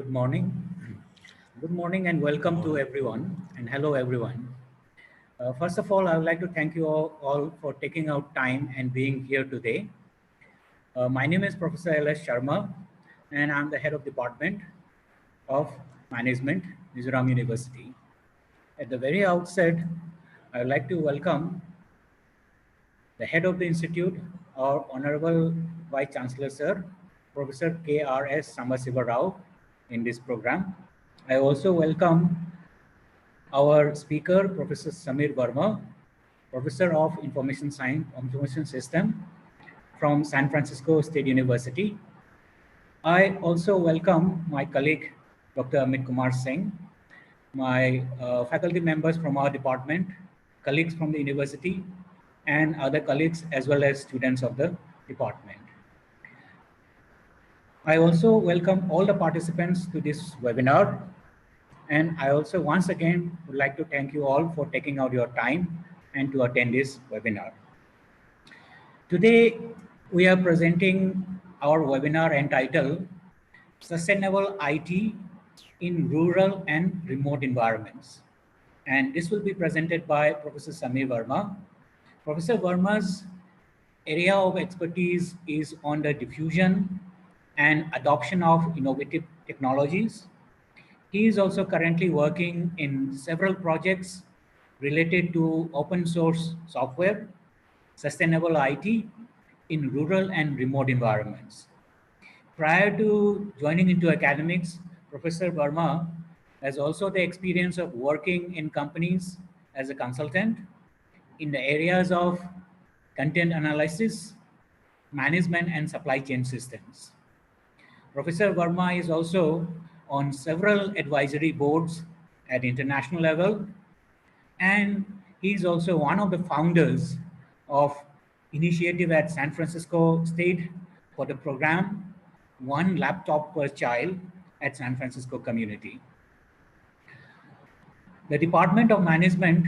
Good morning. Good morning and welcome to everyone and hello everyone. First of all, I would like to thank you all for taking out time and being here today. My name is Professor L.S. Sharma and I'm the head of department of management, Mizoram University. At the very outset, I would like to welcome the head of the institute, our Honorable Vice Chancellor Sir, Professor K.R.S. Samasiva Rao in this program. I also welcome our speaker, Professor Samir Verma, Professor of Information Science, Information System from San Francisco State University. I also welcome my colleague, Dr. Amit Kumar Singh, my faculty members from our department, colleagues from the university, and other colleagues as well as students of the department. I also welcome all the participants to this webinar. And I also once again would like to thank you all for taking out your time and to attend this webinar. Today, we are presenting our webinar entitled Sustainable IT in Rural and Remote Environments. And this will be presented by Professor Samir Verma. Professor Verma's area of expertise is on the diffusion and adoption of innovative technologies. He is also currently working in several projects related to open source software, sustainable IT in rural and remote environments. Prior to joining into academics, Professor Verma has also the experience of working in companies as a consultant in the areas of content analysis, management, and supply chain systems. Professor Verma is also on several advisory boards at international level, and he is also one of the founders of initiative at San Francisco State for the program One Laptop Per Child at San Francisco Community. The Department of Management,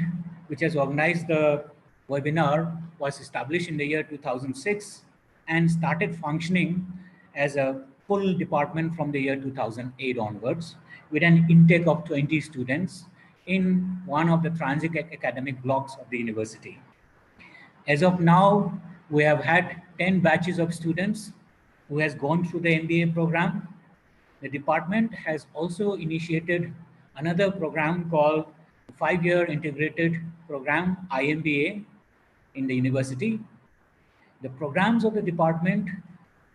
which has organized the webinar, was established in the year 2006 and started functioning as a full department from the year 2008 onwards, with an intake of 20 students in one of the transit academic blocks of the university. As of now, we have had 10 batches of students who has gone through the MBA program. The department has also initiated another program called 5-year integrated program, IMBA, in the university. The programs of the department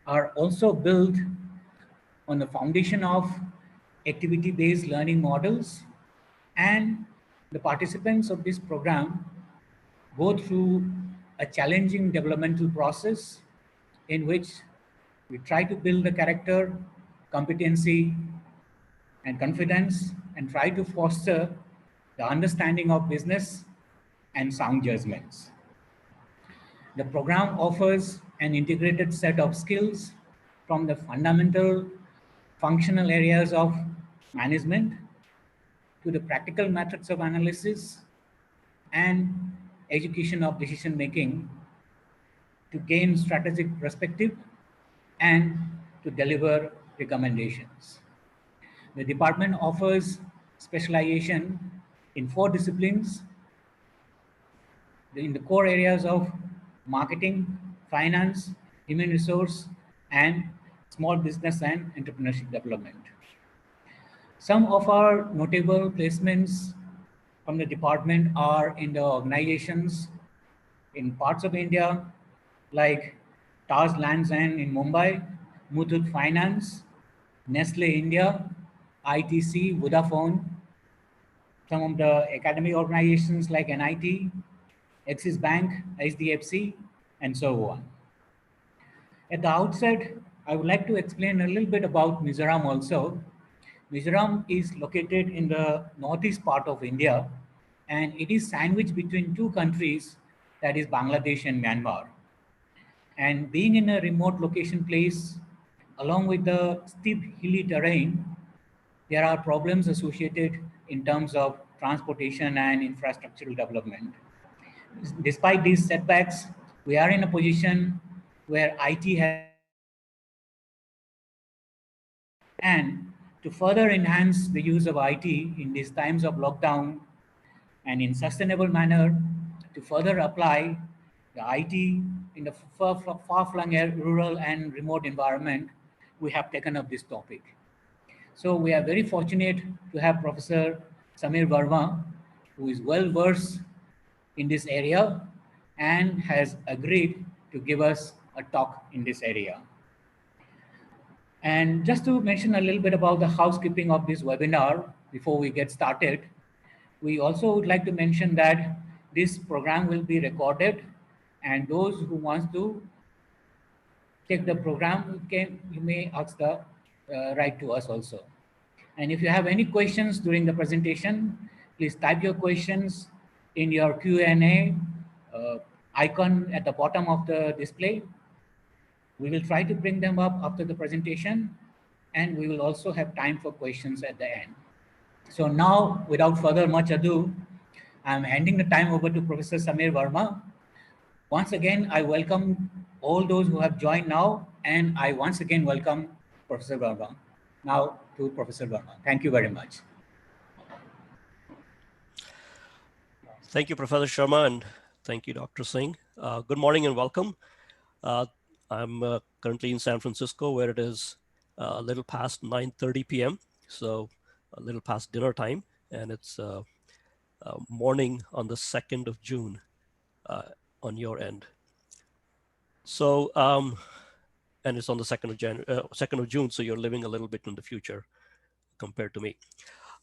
are also built on the foundation of activity-based learning models, and the participants of this program go through a challenging developmental process in which we try to build the character, competency, and confidence, and try to foster the understanding of business and sound judgments. The program offers an integrated set of skills from the fundamental functional areas of management to the practical methods of analysis and education of decision making to gain strategic perspective and to deliver recommendations. The department offers specialization in 4 disciplines in the core areas of marketing, finance, human resource, and small business and entrepreneurship development. Some of our notable placements from the department are in the organizations in parts of India like Taj Lands End in Mumbai, Muthoot Finance, Nestle India, ITC, Vodafone, some of the academic organizations like NIT, Axis Bank, HDFC, and so on. At the outset, I would like to explain a little bit about Mizoram also. Mizoram is located in the northeast part of India, and it is sandwiched between 2 countries, that is Bangladesh and Myanmar. And being in a remote location place, along with the steep hilly terrain, there are problems associated in terms of transportation and infrastructural development. Despite these setbacks, we are in a position where IT has, and To further enhance the use of IT in these times of lockdown and in sustainable manner, to further apply the IT in the far-flung rural and remote environment, we have taken up this topic. So we are very fortunate to have Professor Samir Verma, who is well versed in this area and has agreed to give us a talk in this area. And just to mention a little bit about the housekeeping of this webinar before we get started, we also would like to mention that this program will be recorded, and those who want to take the program, you may ask the write to us also. And if you have any questions during the presentation, please type your questions in your Q&A icon at the bottom of the display. We will try to bring them up after the presentation, and we will also have time for questions at the end. So now, without further much ado, I'm handing the time over to Professor Samir Verma. Once again, I welcome all those who have joined now, and I once again welcome Professor Verma. Now to Professor Verma. Thank you very much. Thank you, Professor Sharma, and thank you, Dr. Singh. Good morning and welcome. I'm currently in San Francisco, where it is a little past 9:30 p.m., so a little past dinner time, and it's morning on the 2nd of June on your end. So, and it's on the 2nd of June, so you're living a little bit in the future compared to me.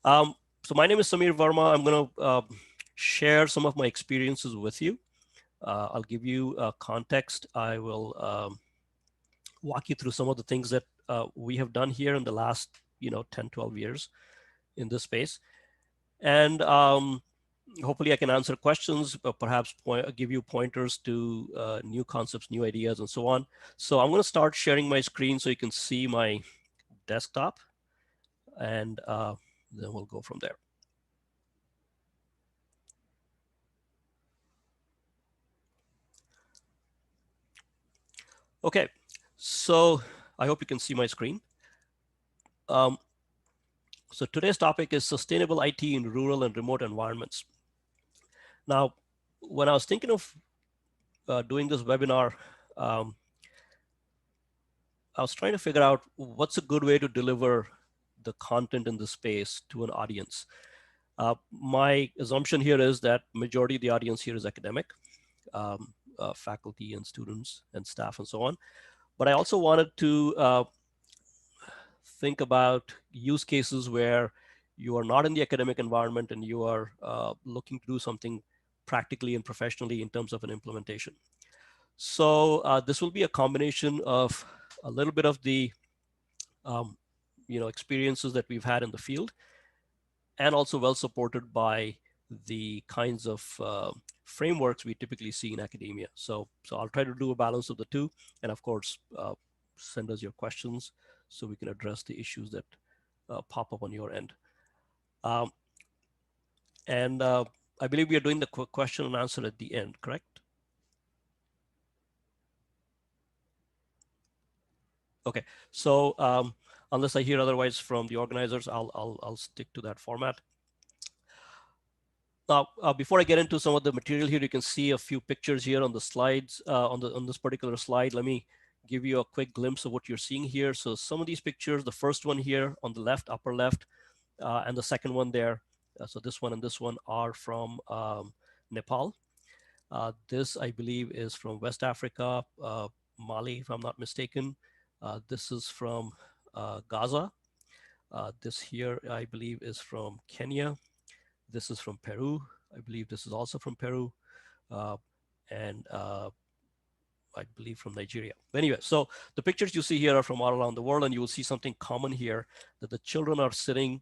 So my name is Samir Verma. I'm going to share some of my experiences with you. I'll give you context. I will walk you through some of the things that we have done here in the last 10, 12 years in this space. And hopefully I can answer questions, but perhaps give you pointers to new concepts, new ideas, and so on. So I'm going to start sharing my screen so you can see my desktop, and then we'll go from there. Okay, so I hope you can see my screen. So today's topic is sustainable IT in rural and remote environments. Now, when I was thinking of doing this webinar, I was trying to figure out what's a good way to deliver the content in the space to an audience. My assumption here is that majority of the audience here is academic, faculty and students and staff and so on. But I also wanted to think about use cases where you are not in the academic environment and you are looking to do something practically and professionally in terms of an implementation. So this will be a combination of a little bit of the experiences that we've had in the field, and also well supported by the kinds of frameworks we typically see in academia. So I'll try to do a balance of the two, and of course, send us your questions so we can address the issues that pop up on your end. And I believe we are doing the question and answer at the end, correct? Okay, so unless I hear otherwise from the organizers, I'll stick to that format. Now, before I get into some of the material here, you can see a few pictures here on the slides, on this particular slide. Let me give you a quick glimpse of what you're seeing here. So some of these pictures, the first one here on the left, upper left, and the second one there, so this one and this one are from Nepal. This, I believe, is from West Africa, Mali, if I'm not mistaken. This is from Gaza. This here, I believe, is from Kenya. This is from Peru. I believe this is also from Peru. And I believe from Nigeria. But anyway, so the pictures you see here are from all around the world, and you will see something common here, that the children are sitting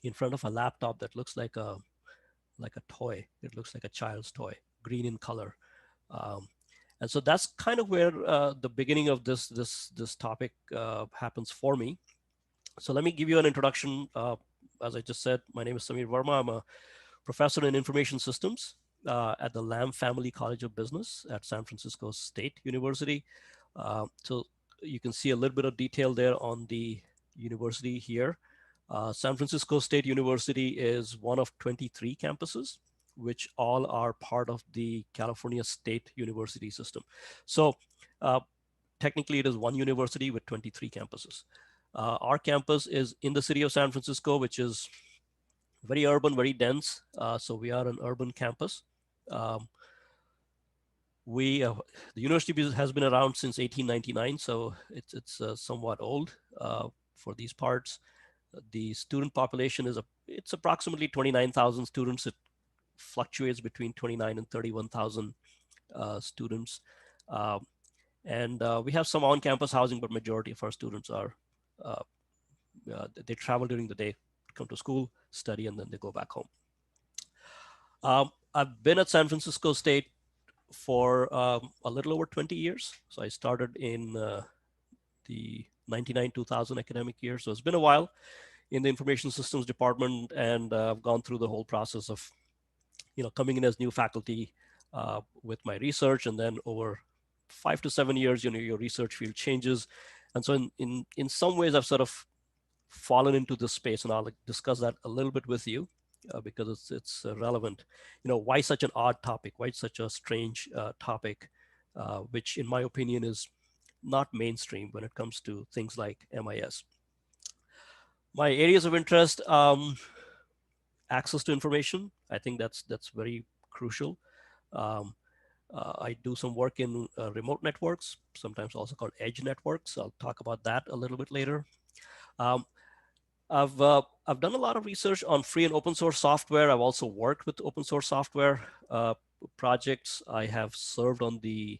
in front of a laptop that looks like a toy. It looks like a child's toy, green in color. And so that's kind of where the beginning of this topic happens for me. So let me give you an introduction. As I just said, my name is Samir Verma. I'm a professor in information systems at the Lam Family College of Business at San Francisco State University. So you can see a little bit of detail there on the university here. San Francisco State University is one of 23 campuses, which all are part of the California State University system. So technically it is one university with 23 campuses. Our campus is in the city of San Francisco, which is very urban, very dense. So we are an urban campus. Um, the university has been around since 1899, so it's somewhat old for these parts. The student population it's approximately 29,000 students. It fluctuates between 29 and 31,000 students. And we have some on-campus housing, but majority of our students are they travel during the day, come to school, study, and then they go back home. I've been at San Francisco State for a little over 20 years. So I started in the 99-2000 academic year. So it's been a while in the information systems department, and I've gone through the whole process of, coming in as new faculty with my research, and then over 5 to 7 years, your research field changes. And so in some ways, I've sort of fallen into this space, and I'll discuss that a little bit with you because it's relevant. Why such an odd topic? Why such a strange topic, which in my opinion is not mainstream when it comes to things like MIS. My areas of interest, access to information. I think that's very crucial. I do some work in remote networks, sometimes also called edge networks. I'll talk about that a little bit later. I've done a lot of research on free and open source software. I've also worked with open source software projects. I have served on the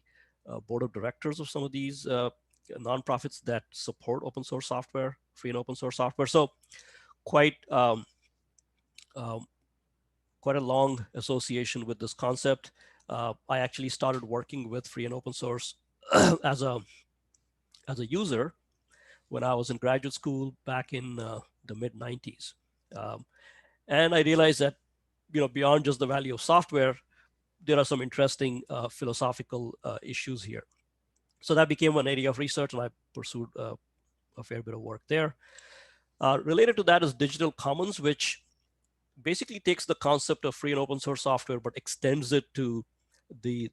board of directors of some of these nonprofits that support open source software, free and open source software. So quite quite a long association with this concept. I actually started working with free and open source as a user when I was in graduate school back in the mid 90s. And I realized that, beyond just the value of software, there are some interesting philosophical issues here. So that became an area of research, and I pursued a fair bit of work there. Related to that is digital commons, which basically takes the concept of free and open source software, but extends it to the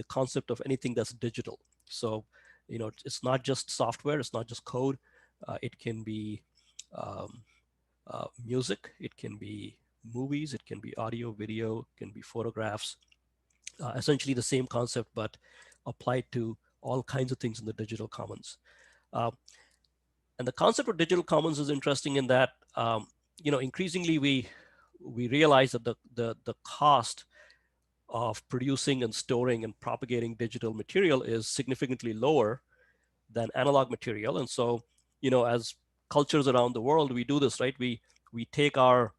concept of anything that's digital. So, it's not just software, it's not just code. It can be music, it can be movies, it can be audio, video, it can be photographs. Essentially the same concept, but applied to all kinds of things in the digital commons. And the concept of digital commons is interesting in that, increasingly we realize that the cost of producing and storing and propagating digital material is significantly lower than analog material. And so, as cultures around the world, we do this, right? We take our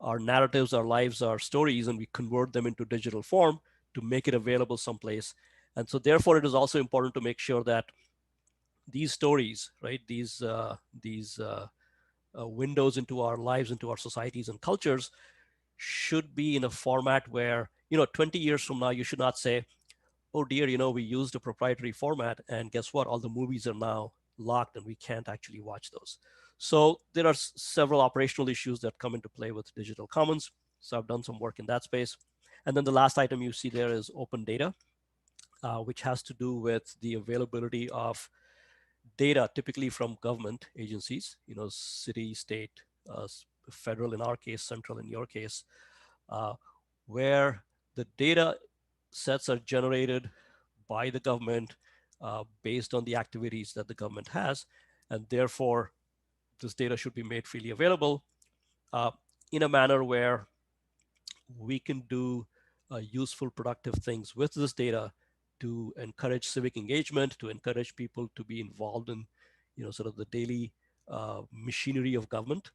narratives, our lives, our stories, and we convert them into digital form to make it available someplace. And so therefore, it is also important to make sure that these stories, right, these windows into our lives, into our societies and cultures, should be in a format where, 20 years from now, you should not say, oh dear, we used a proprietary format, and guess what? All the movies are now locked and we can't actually watch those. So there are several operational issues that come into play with digital commons. So I've done some work in that space. And then the last item you see there is open data, which has to do with the availability of data, typically from government agencies, city, state, federal in our case, central in your case, where the data sets are generated by the government based on the activities that the government has, and therefore this data should be made freely available in a manner where we can do useful, productive things with this data to encourage civic engagement, to encourage people to be involved in, sort of the daily machinery of government,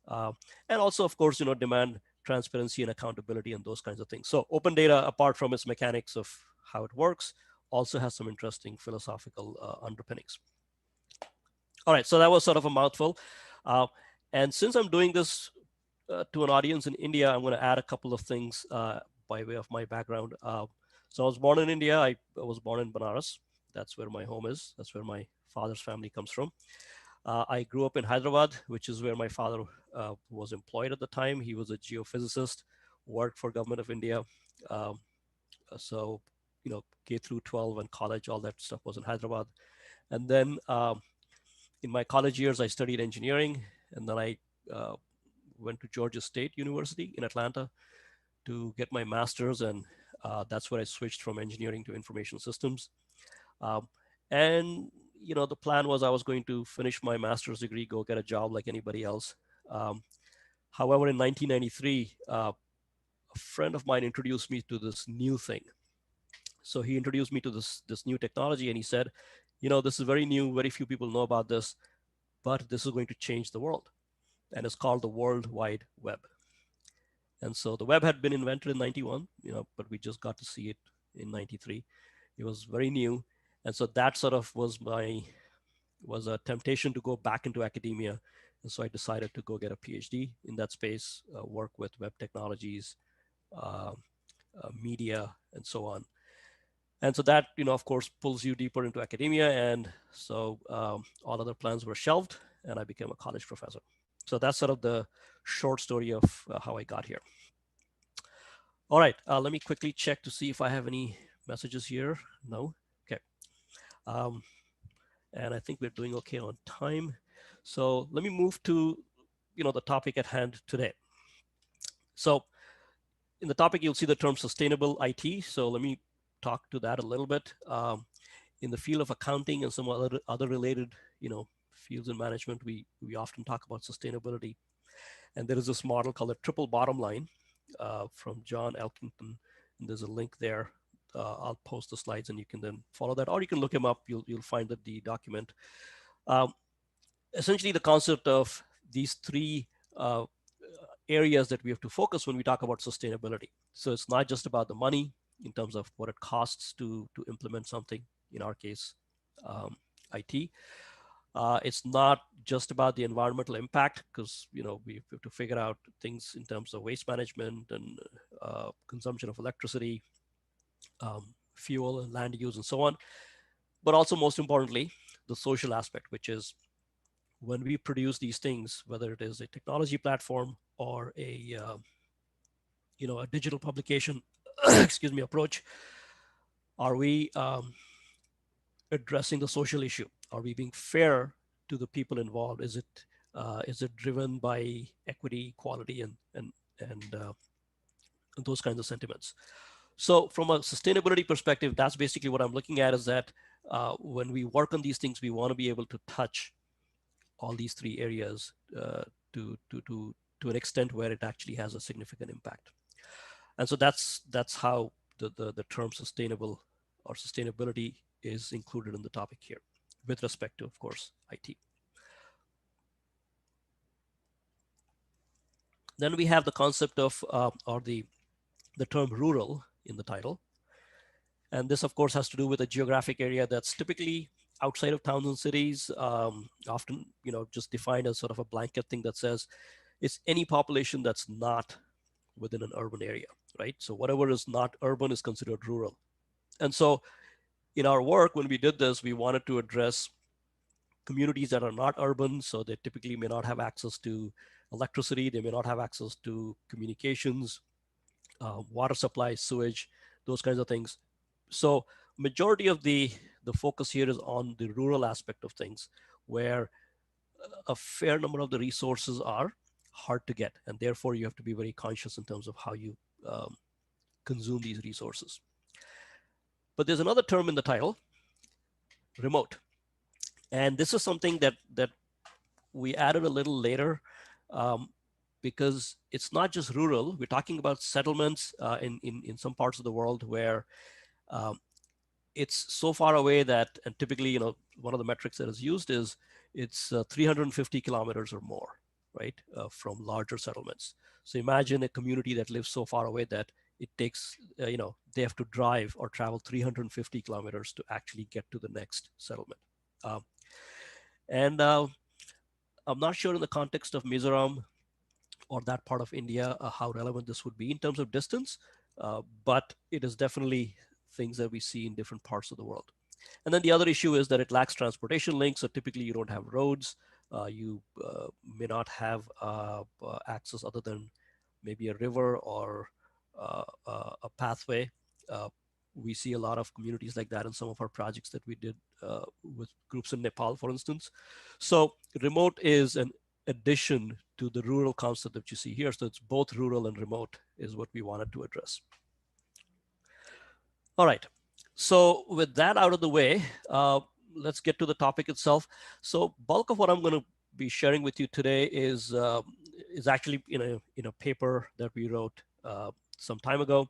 and also, of course, demand transparency and accountability and those kinds of things. So open data, apart from its mechanics of how it works, also has some interesting philosophical underpinnings. All right, so that was sort of a mouthful. And since I'm doing this to an audience in India, I'm going to add a couple of things by way of my background. So I was born in India. I was born in Banaras. That's where my home is. That's where my father's family comes from. I grew up in Hyderabad, which is where my father was employed at the time. He was a geophysicist, worked for Government of India. Um, so, K through 12 and college, all that stuff was in Hyderabad. And then in my college years, I studied engineering, and then I uh, went to Georgia State University in Atlanta to get my master's, and that's where I switched from engineering to information systems. Um, and the plan was I was going to finish my master's degree, go get a job like anybody else. Um, However, in 1993, a friend of mine introduced me to this new thing. So he introduced me to this new technology, and he said, this is very new, very few people know about this, but this is going to change the world, and it's called the World Wide Web. And so the web had been invented in 91, but we just got to see it in 93. It was very new. And so that sort of was a temptation to go back into academia. And so I decided to go get a PhD in that space, work with web technologies, uh, media, and so on. And so that, of course, pulls you deeper into academia. And so all other plans were shelved, and I became a college professor. So that's sort of the short story of how I got here. All right, let me quickly check to see if I have any messages here. No, okay. And I think we're doing okay on time. So let me move to, the topic at hand today. So in the topic, you'll see the term sustainable IT. So let me talk to that a little bit. In the field of accounting and some other related, fields in management, we often talk about sustainability. And there is this model called the triple bottom line from John Elkington. And there's a link there. I'll post the slides and you can then follow that, or you can look him up. You'll find that the document. Essentially, the concept of these three areas that we have to focus when we talk about sustainability. So it's not just about the money in terms of what it costs to implement something, in our case, IT. It's not just about the environmental impact, because we have to figure out things in terms of waste management and consumption of electricity, fuel and land use and so on. But also, most importantly, the social aspect, which is when we produce these things, whether it is a technology platform or a digital publication, excuse me, approach, are we addressing the social issue? Are we being fair to the people involved? Is it driven by equity, equality, and those kinds of sentiments? So from a sustainability perspective, that's basically what I'm looking at, is that when we work on these things, we want to be able to touch all these three areas to an extent where it actually has a significant impact. And so that's how the term sustainable or sustainability is included in the topic here, with respect to, of course, IT. Then we have the concept of or the term rural in the title. And this, of course, has to do with a geographic area that's typically outside of towns and cities, often just defined as sort of a blanket thing that says it's any population that's not within an urban area, right? So whatever is not urban is considered rural. And so in our work, when we did this, we wanted to address communities that are not urban, so they typically may not have access to electricity, they may not have access to communications, water supply, sewage, those kinds of things. So majority of the focus here is on the rural aspect of things, where a fair number of the resources are hard to get, and therefore you have to be very conscious in terms of how you consume these resources. But there's another term in the title, remote. And this is something that we added a little later, because it's not just rural. We're talking about settlements in some parts of the world where it's so far away that, and typically, one of the metrics that is used is it's 350 kilometers or more, right, from larger settlements. So imagine a community that lives so far away that it takes, they have to drive or travel 350 kilometers to actually get to the next settlement. And I'm not sure in the context of Mizoram or that part of India how relevant this would be in terms of distance, but it is definitely things that we see in different parts of the world. And then the other issue is that it lacks transportation links. So typically you don't have roads. You may not have access other than maybe a river or a pathway. We see a lot of communities like that in some of our projects that we did with groups in Nepal, for instance. So remote is an addition to the rural concept that you see here. So it's both rural and remote is what we wanted to address. All right. So with that out of the way, let's get to the topic itself. So bulk of what I'm going to be sharing with you today is actually in a paper that we wrote some time ago.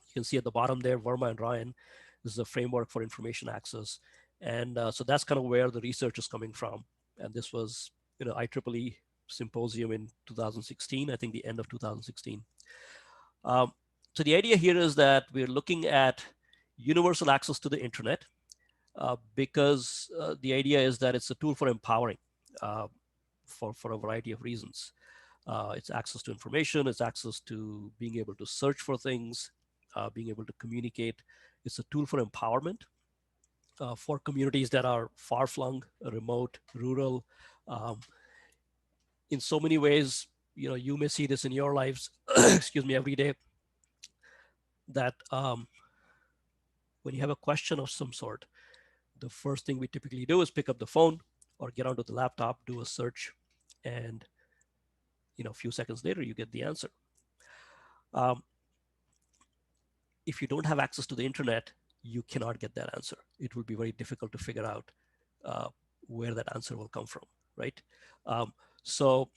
You can see at the bottom there, Verma and Ryan. This is a framework for information access, and so that's kind of where the research is coming from. And this was IEEE symposium in 2016, I think the end of 2016. So the idea here is that we're looking at universal access to the internet because the idea is that it's a tool for empowering for a variety of reasons. It's access to information, it's access to being able to search for things, being able to communicate. It's a tool for empowerment for communities that are far-flung, remote, rural. In so many ways, you may see this in your lives, excuse me, every day, that when you have a question of some sort, the first thing we typically do is pick up the phone or get onto the laptop, do a search, and a few seconds later, you get the answer. If you don't have access to the internet, you cannot get that answer. It will be very difficult to figure out where that answer will come from, right? So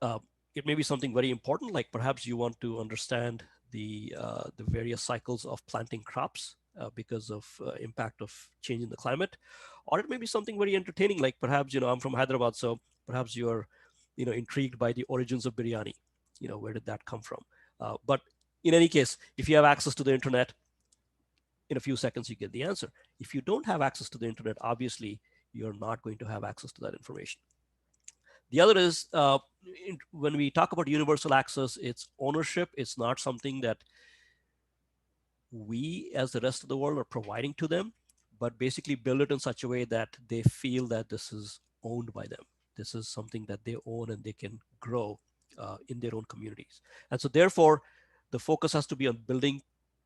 it may be something very important, like perhaps you want to understand the various cycles of planting crops because of impact of change in the climate, or it may be something very entertaining, like perhaps I'm from Hyderabad, so perhaps you're intrigued by the origins of biryani. Where did that come from? But in any case, if you have access to the internet, in a few seconds you get the answer. If you don't have access to the internet, obviously you're not going to have access to that information. The other is when we talk about universal access, it's ownership. It's not something that we as the rest of the world are providing to them, but basically build it in such a way that they feel that this is owned by them. This is something that they own and they can grow in their own communities. And so therefore, the focus has to be on building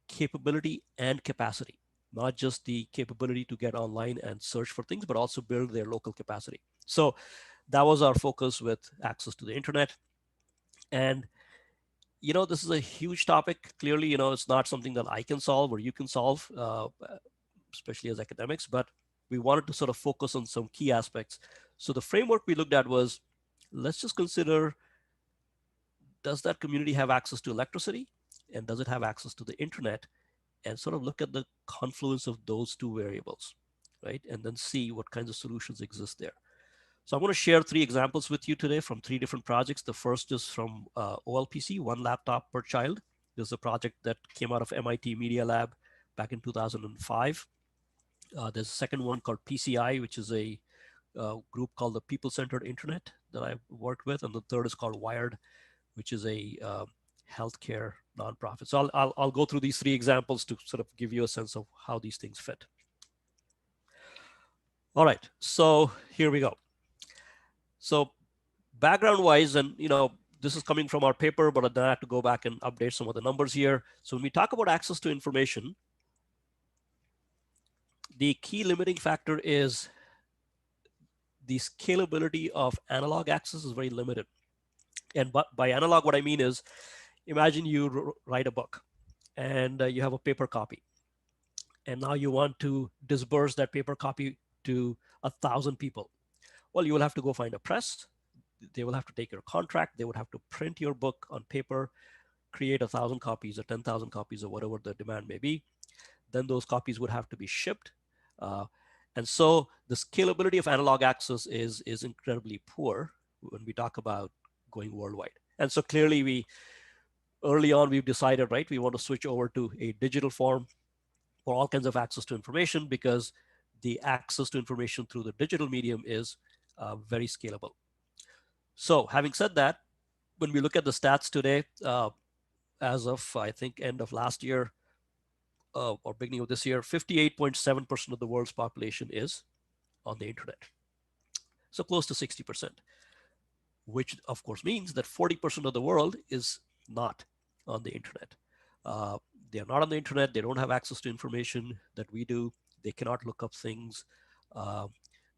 capability and capacity, not just the capability to get online and search for things, but also build their local capacity. So that was our focus with access to the internet. And this is a huge topic. Clearly, it's not something that I can solve or you can solve, especially as academics, but we wanted to sort of focus on some key aspects. So the framework we looked at was, let's just consider, does that community have access to electricity? And does it have access to the internet? And sort of look at the confluence of those two variables, right? And then see what kinds of solutions exist there. So I'm going to share 3 examples with you today from 3 different projects. The first is from OLPC, one laptop per child. This is a project that came out of MIT Media Lab back in 2005. There's a second one called PCI, which is a group called the People-Centered Internet that I've worked with. And the third is called Wired, which is a healthcare nonprofit. So I'll go through these 3 examples to sort of give you a sense of how these things fit. All right, so here we go. So background wise, and this is coming from our paper, but then I have to go back and update some of the numbers here. So when we talk about access to information, the key limiting factor is the scalability of analog access is very limited. And by analog, what I mean is, imagine you write a book and you have a paper copy. And now you want to disperse that paper copy to 1,000 people. Well, you will have to go find a press. They will have to take your contract. They would have to print your book on paper, create 1,000 copies or 10,000 copies or whatever the demand may be. Then those copies would have to be shipped. And so the scalability of analog access is incredibly poor when we talk about going worldwide. And so clearly early on, we've decided, right, we want to switch over to a digital form for all kinds of access to information because the access to information through the digital medium is very scalable. So having said that, when we look at the stats today, as of, I think, end of last year, or beginning of this year, 58.7% of the world's population is on the internet. So close to 60%, which of course means that 40% of the world is not on the internet. They're not on the internet. They don't have access to information that we do. They cannot look up things.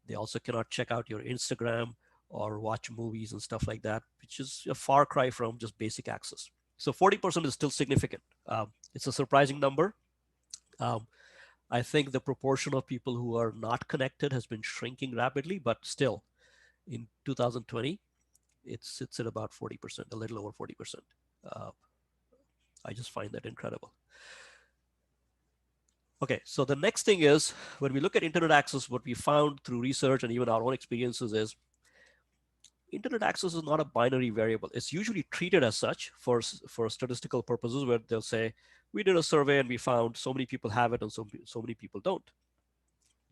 They also cannot check out your Instagram or watch movies and stuff like that, which is a far cry from just basic access. So 40% is still significant. It's a surprising number. I think the proportion of people who are not connected has been shrinking rapidly, but still in 2020, it sits at about 40%, a little over 40%. I just find that incredible. Okay, so the next thing is, when we look at internet access, what we found through research and even our own experiences is internet access is not a binary variable. It's usually treated as such for statistical purposes, where they'll say, we did a survey and we found so many people have it and so many people don't.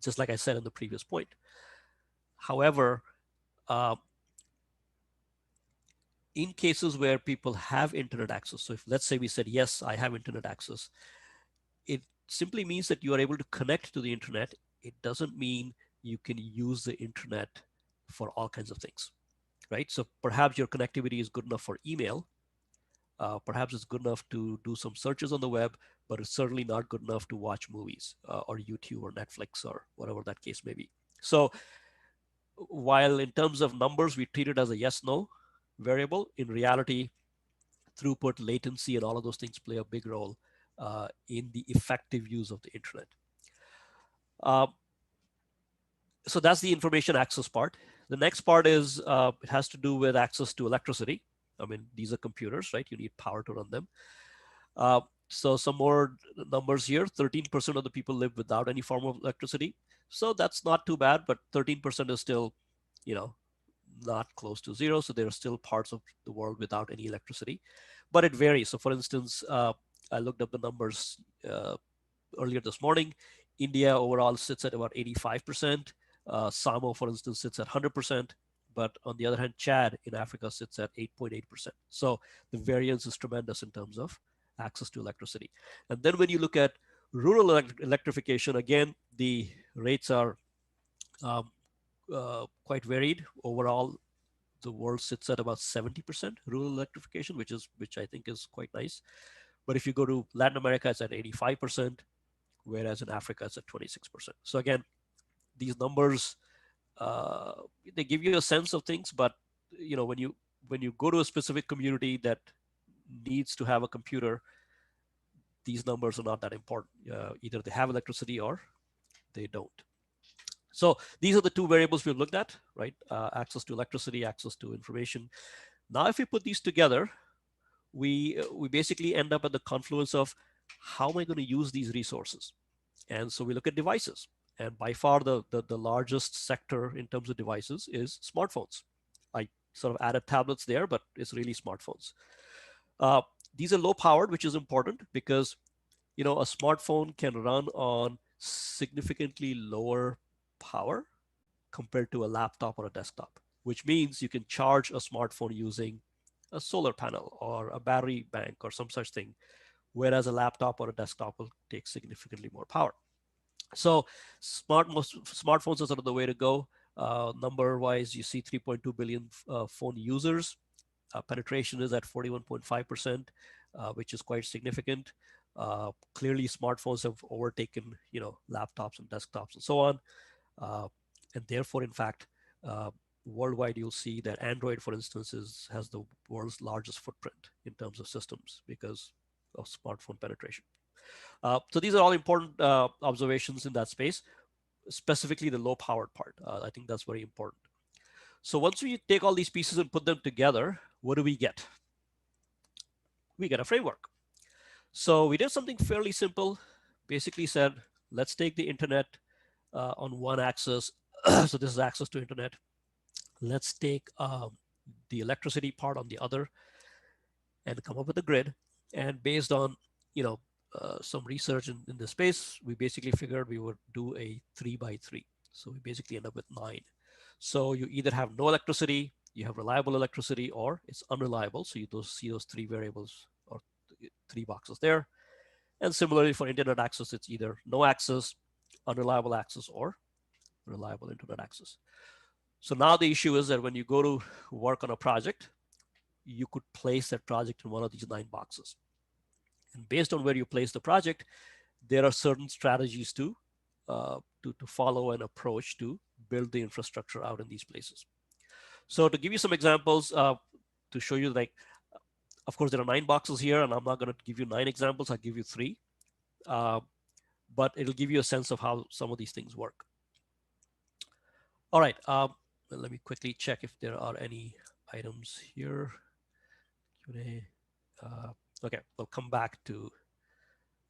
Just like I said in the previous point. However, in cases where people have internet access, so if let's say we said, yes, I have internet access, it simply means that you are able to connect to the internet. It doesn't mean you can use the internet for all kinds of things, right? So perhaps your connectivity is good enough for email. Perhaps it's good enough to do some searches on the web, but it's certainly not good enough to watch movies or YouTube or Netflix or whatever that case may be. So while in terms of numbers, we treat it as a yes, no variable, in reality, throughput, latency, and all of those things play a big role in the effective use of the internet. So that's the information access part. The next part is, it has to do with access to electricity. I mean, these are computers, right? You need power to run them. So some more numbers here. 13% of the people live without any form of electricity. So that's not too bad, but 13% is still, not close to zero. So there are still parts of the world without any electricity, but it varies. So for instance, I looked up the numbers earlier this morning. India overall sits at about 85%. Samo, for instance, sits at 100%. But on the other hand, Chad in Africa sits at 8.8%. So the variance is tremendous in terms of access to electricity. And then when you look at rural electrification, again, the rates are quite varied. Overall, the world sits at about 70% rural electrification, which I think is quite nice. But if you go to Latin America, it's at 85%, whereas in Africa, it's at 26%. So again, these numbers, they give you a sense of things, but when you go to a specific community that needs to have a computer, these numbers are not that important. Either they have electricity or they don't. So these are the two variables we've looked at, right? Access to electricity, access to information. Now, if we put these together, we basically end up at the confluence of how am I going to use these resources? And so we look at devices. And by far, the largest sector in terms of devices is smartphones. I sort of added tablets there, but it's really smartphones. These are low powered, which is important because a smartphone can run on significantly lower power compared to a laptop or a desktop, which means you can charge a smartphone using a solar panel or a battery bank or some such thing, whereas a laptop or a desktop will take significantly more power. So most smartphones are sort of the way to go. Number-wise, you see 3.2 billion phone users. Penetration is at 41.5%, which is quite significant. Clearly, smartphones have overtaken, laptops and desktops and so on. And therefore, in fact, worldwide, you'll see that Android, for instance, has the world's largest footprint in terms of systems because of smartphone penetration. So these are all important observations in that space, specifically the low-powered part. I think that's very important. So once we take all these pieces and put them together, what do we get? We get a framework. So we did something fairly simple. Basically said, let's take the internet on one axis. So this is access to internet. Let's take the electricity part on the other and come up with a grid. And based on, some research in this space, we basically figured we would do a 3x3. So we basically end up with 9. So you either have no electricity, you have reliable electricity, or it's unreliable. So you see those three variables or three boxes there. And similarly for internet access, it's either no access, unreliable access, or reliable internet access. So now the issue is that when you go to work on a project, you could place that project in one of these 9 boxes. And based on where you place the project, there are certain strategies to follow and approach to build the infrastructure out in these places. So to give you some examples, to show you, like, of course, there are 9 boxes here, and I'm not going to give you 9 examples. I'll give you 3. But it'll give you a sense of how some of these things work. All right. Let me quickly check if there are any items here. Okay, we'll come back to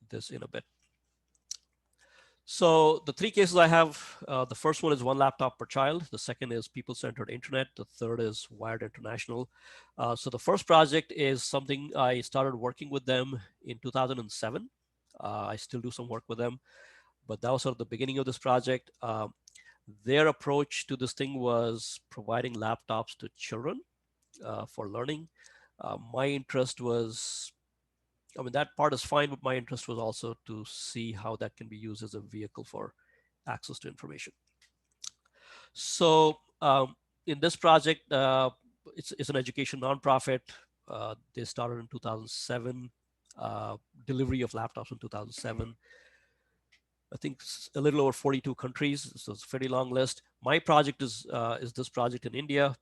this in a bit. So the 3 cases I have, the first one is 1 laptop per child. The second is people-centered internet. The third is Wired International. So the first project is something I started working with them in 2007. I still do some work with them, but that was sort of the beginning of this project. Their approach to this thing was providing laptops to children for learning. My interest was, I mean, that part is fine, but my interest was also to see how that can be used as a vehicle for access to information. So in this project, it's an education nonprofit. They started in 2007, delivery of laptops in 2007. I think a little over 42 countries, so it's a pretty long list. My project is this project in India,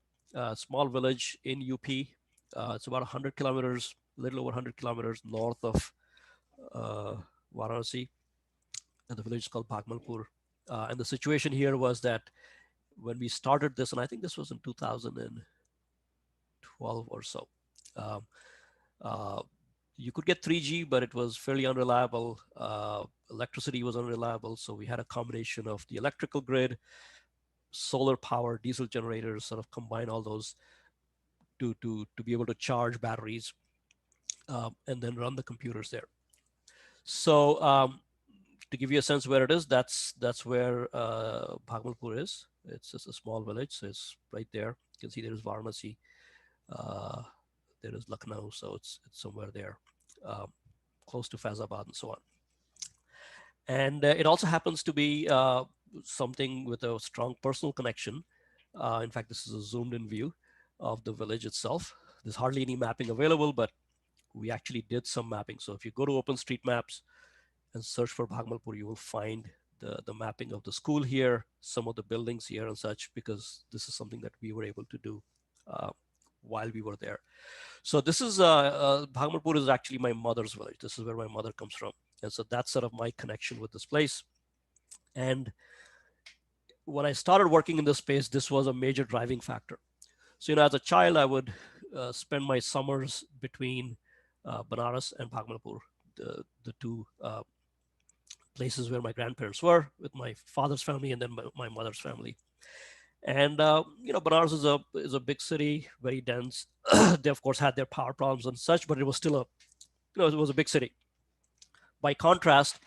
small village in UP. It's about 100 kilometers, a little over 100 kilometers north of Varanasi, and the village is called Bhagmalpur. And the situation here was that when we started this, and I think this was in 2012 or so, you could get 3G, but it was fairly unreliable. Electricity was unreliable. So we had a combination of the electrical grid, solar power, diesel generators, sort of combine all those to be able to charge batteries and then run the computers there. So to give you a sense where it is, that's where Bhagmalpur is. It's just a small village, so it's right there. You can see there is Varanasi, there is Lucknow, so it's somewhere there, close to Faizabad and so on. And it also happens to be something with a strong personal connection. In fact, this is a zoomed-in view of the village itself. There's hardly any mapping available, but we actually did some mapping. So if you go to OpenStreetMaps and search for Bhagmalpur, you will find the mapping of the school here, some of the buildings here and such, because this is something that we were able to do while we were there. So this is, Bhagmalpur is actually my mother's village. This is where my mother comes from. And so that's sort of my connection with this place. And when I started working in this space, this was a major driving factor. So, as a child, I would spend my summers between Banaras and Bhagmalpur, the two places where my grandparents were, with my father's family and then my mother's family. And Banaras is a big city, very dense. They of course had their power problems and such, but it was still it was a big city. By contrast,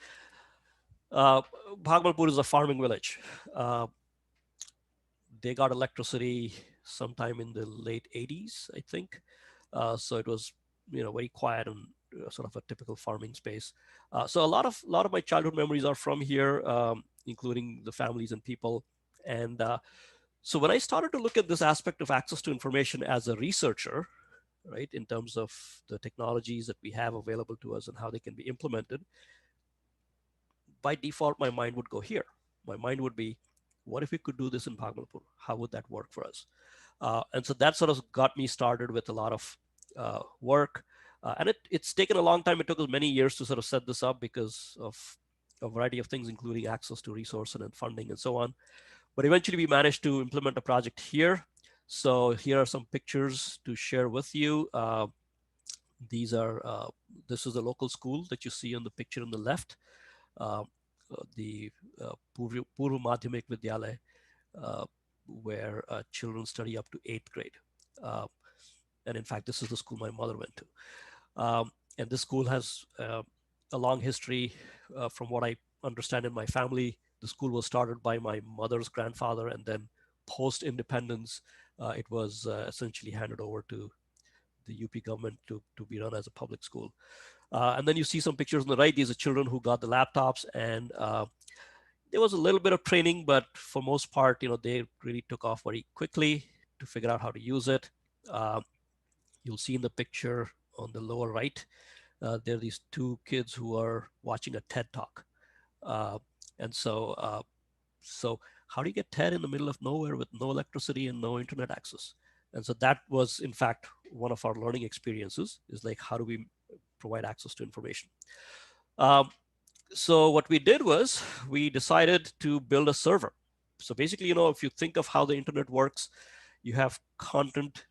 Bhagmalpur is a farming village. They got electricity sometime in the late 80s, I think. So it was very quiet and sort of a typical farming space. So a lot of my childhood memories are from here, including the families and people. And so when I started to look at this aspect of access to information as a researcher, right, in terms of the technologies that we have available to us and how they can be implemented, by default, my mind would go here. My mind would be, what if we could do this in Bhagmalpur? How would that work for us? And so that sort of got me started with a lot of work. And it's taken a long time. It took us many years to sort of set this up because of a variety of things, including access to resources and funding and so on. But eventually we managed to implement a project here. So here are some pictures to share with you. This is a local school that you see on the picture on the left, the Purva Madhyamik Vidyalaya, where children study up to 8th grade. And in fact, this is the school my mother went to. And this school has a long history. From what I understand in my family, the school was started by my mother's grandfather, and then post-independence, it was essentially handed over to the UP government to be run as a public school. And then you see some pictures on the right. These are children who got the laptops, and there was a little bit of training, but for most part, they really took off very quickly to figure out how to use it. You'll see in the picture on the lower right, there are these two kids who are watching a TED talk. And so how do you get TED in the middle of nowhere with no electricity and no internet access? And so that was, in fact, one of our learning experiences, is like, how do we provide access to information? So what we did was we decided to build a server. So basically, if you think of how the internet works, you have content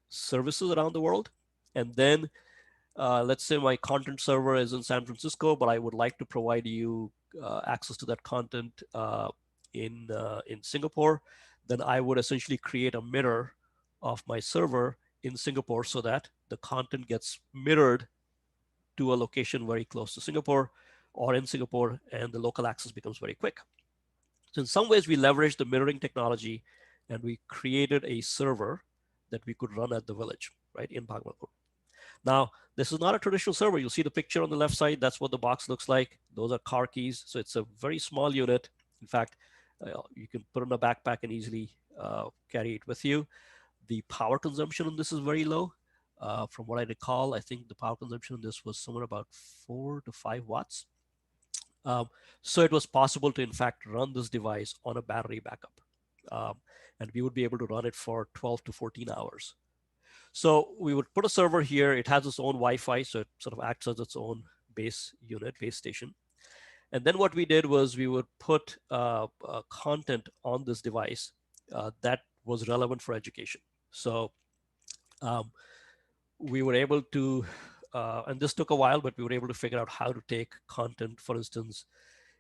services around the world. And then let's say my content server is in San Francisco, but I would like to provide you access to that content in Singapore. Then I would essentially create a mirror of my server in Singapore so that the content gets mirrored to a location very close to Singapore or in Singapore, and the local access becomes very quick. So in some ways, we leveraged the mirroring technology, and we created a server that we could run at the village, right, in Bhagbapur. Now, this is not a traditional server. You'll see the picture on the left side. That's what the box looks like. Those are car keys. So it's a very small unit. In fact, you can put it in a backpack and easily carry it with you. The power consumption on this is very low. From what I recall, I think the power consumption on this was somewhere about 4 to 5 watts. So it was possible to, in fact, run this device on a battery backup. And we would be able to run it for 12 to 14 hours. So we would put a server here. It has its own Wi-Fi, so it sort of acts as its own base unit, base station. And then what we did was we would put content on this device that was relevant for education. So we were able to, and this took a while, but we were able to figure out how to take content, for instance,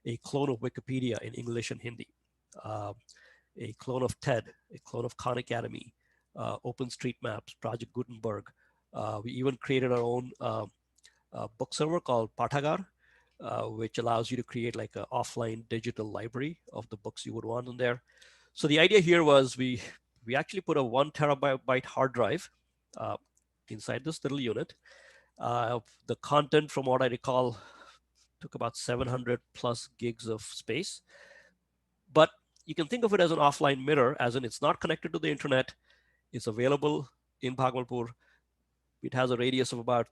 a clone of Wikipedia in English and Hindi, a clone of TED, a clone of Khan Academy, OpenStreetMaps, Project Gutenberg. We even created our own book server called Pathagar, which allows you to create like an offline digital library of the books you would want in there. So the idea here was we actually put a 1 terabyte hard drive inside this little unit. The content, from what I recall, took about 700 plus gigs of space. But you can think of it as an offline mirror, as in it's not connected to the internet. It's available in Bhagbapur. It has a radius of about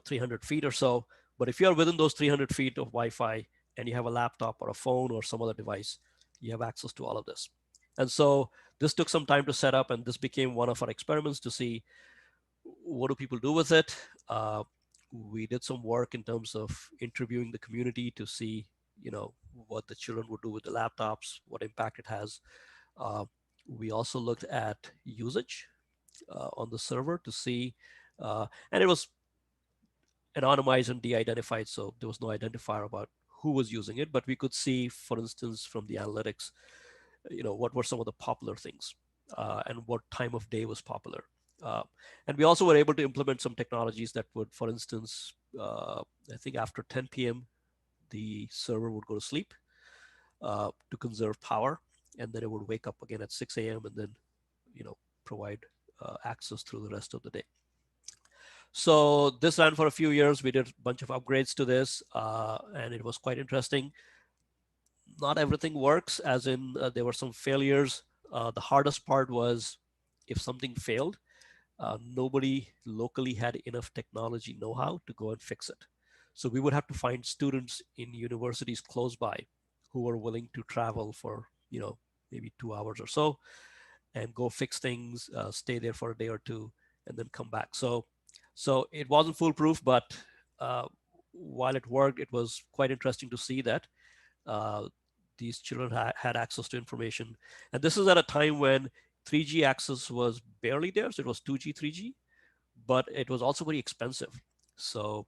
300 feet or so. But if you're within those 300 feet of Wi-Fi and you have a laptop or a phone or some other device, you have access to all of this. And so this took some time to set up, and this became one of our experiments to see what do people do with it. We did some work in terms of interviewing the community to see, what the children would do with the laptops, what impact it has. We also looked at usage on the server to see, and it was anonymized and de-identified, so there was no identifier about who was using it, but we could see, for instance, from the analytics, what were some of the popular things and what time of day was popular. And we also were able to implement some technologies that would, for instance, I think after 10 p.m., the server would go to sleep to conserve power, and then it would wake up again at 6 a.m. and then, provide access through the rest of the day. So this ran for a few years. We did a bunch of upgrades to this, and it was quite interesting. Not everything works, as in there were some failures. The hardest part was if something failed, nobody locally had enough technology know-how to go and fix it. So we would have to find students in universities close by who were willing to travel for, maybe 2 hours or so and go fix things, stay there for a day or two, and then come back. So it wasn't foolproof, but while it worked, it was quite interesting to see that these children had access to information. And this is at a time when 3G access was barely there. So it was 2G, 3G, but it was also very expensive. So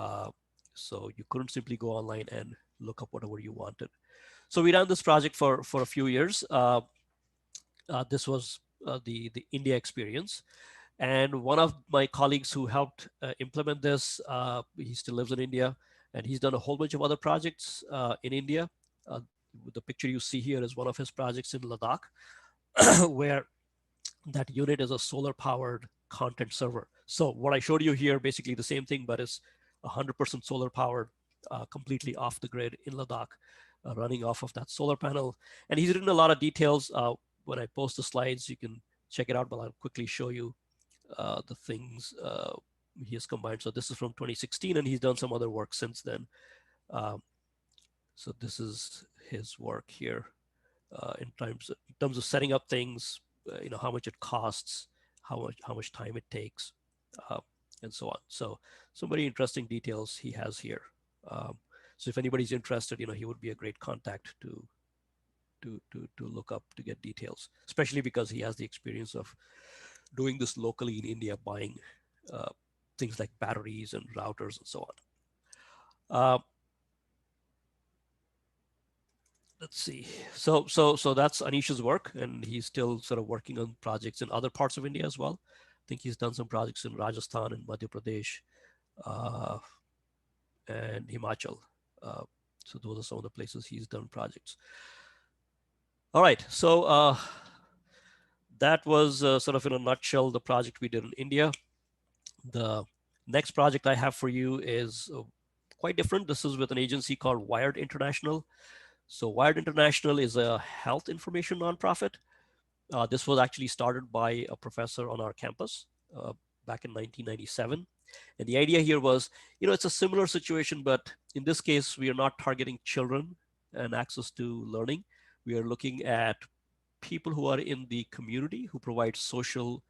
you couldn't simply go online and look up whatever you wanted. So we ran this project for a few years. This was the India experience. And one of my colleagues who helped implement this, he still lives in India, and he's done a whole bunch of other projects in India. The picture you see here is one of his projects in Ladakh, where that unit is a solar-powered content server. So what I showed you here, basically the same thing, but it's 100% solar powered, completely off the grid in Ladakh, running off of that solar panel. And he's written a lot of details. When I post the slides, you can check it out, but I'll quickly show you the things he has combined. So this is from 2016, and he's done some other work since then. So this is his work here in terms of setting up things, how much it costs, how much time it takes, and so on. So some very interesting details he has here. So if anybody's interested, he would be a great contact to look up to get details, especially because he has the experience of doing this locally in India, buying things like batteries and routers and so on. Let's see. So that's Anish's work, and he's still sort of working on projects in other parts of India as well. I think he's done some projects in Rajasthan and Madhya Pradesh and Himachal. So those are some of the places he's done projects. All right. So that was sort of in a nutshell the project we did in India. The next project I have for you is quite different. This is with an agency called Wired International. So Wired International is a health information nonprofit. This was actually started by a professor on our campus back in 1997. And the idea here was, it's a similar situation, but in this case, we are not targeting children and access to learning. We are looking at people who are in the community who provide social,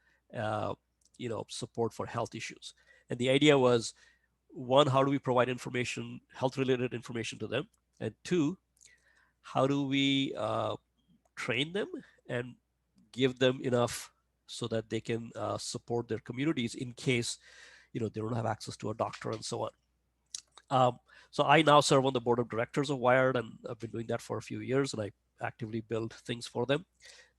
support for health issues. And the idea was, one, how do we provide information, health-related information to them? And two, how do we train them and give them enough so that they can support their communities in case they don't have access to a doctor and so on. So I now serve on the board of directors of Wired, and I've been doing that for a few years, and I actively build things for them.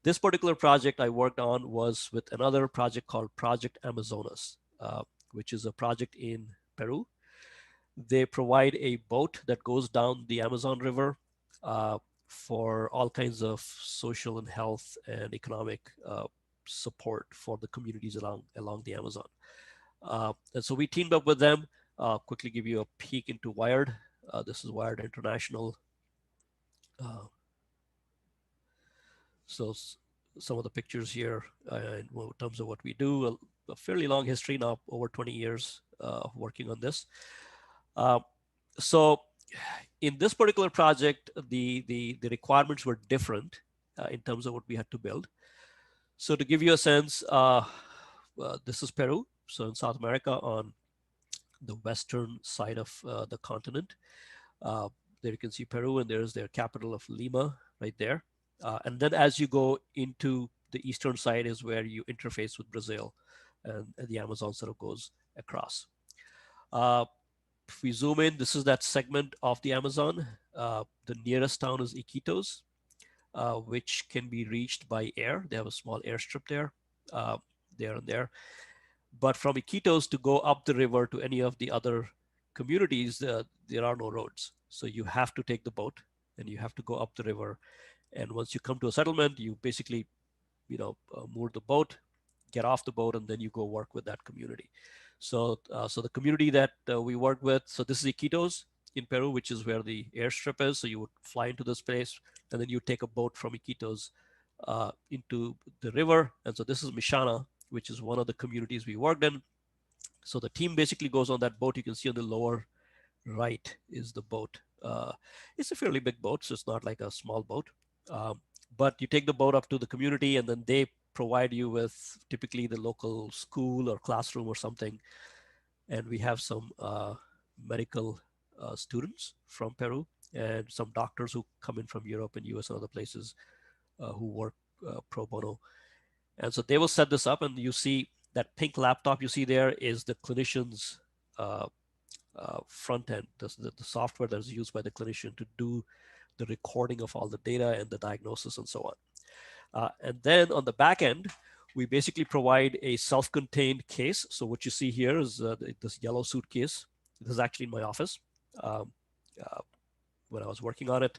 This particular project I worked on was with another project called Project Amazonas, which is a project in Peru. They provide a boat that goes down the Amazon River for all kinds of social and health and economic support for the communities along the Amazon. And so we teamed up with them. Quickly give you a peek into Wired. This is Wired International. So some of the pictures here in terms of what we do, a fairly long history now, over 20 years of working on this. So in this particular project, the requirements were different in terms of what we had to build. So to give you a sense, this is Peru. So in South America, on the western side of the continent, there you can see Peru, and there's their capital of Lima right there. And then as you go into the eastern side is where you interface with Brazil, and the Amazon sort of goes across. If we zoom in, this is that segment of the Amazon. The nearest town is Iquitos, which can be reached by air. They have a small airstrip there, there. But from Iquitos to go up the river to any of the other communities, there are no roads. So you have to take the boat, and you have to go up the river. And once you come to a settlement, you basically, moor the boat, get off the boat, and then you go work with that community. So the community that we work with, so this is Iquitos in Peru, which is where the airstrip is. So you would fly into this place, and then you take a boat from Iquitos into the river. And so this is Mishana, which is one of the communities we worked in. So the team basically goes on that boat. You can see on the lower right is the boat. It's a fairly big boat, so it's not like a small boat. But you take the boat up to the community, and then they provide you with typically the local school or classroom or something. And we have some medical students from Peru and some doctors who come in from Europe and US and other places who work pro bono. And so they will set this up, and you see that pink laptop you see there is the clinician's front end, the software that is used by the clinician to do the recording of all the data and the diagnosis and so on. And then on the back end, we basically provide a self-contained case. So what you see here is this yellow suitcase. This is actually in my office when I was working on it.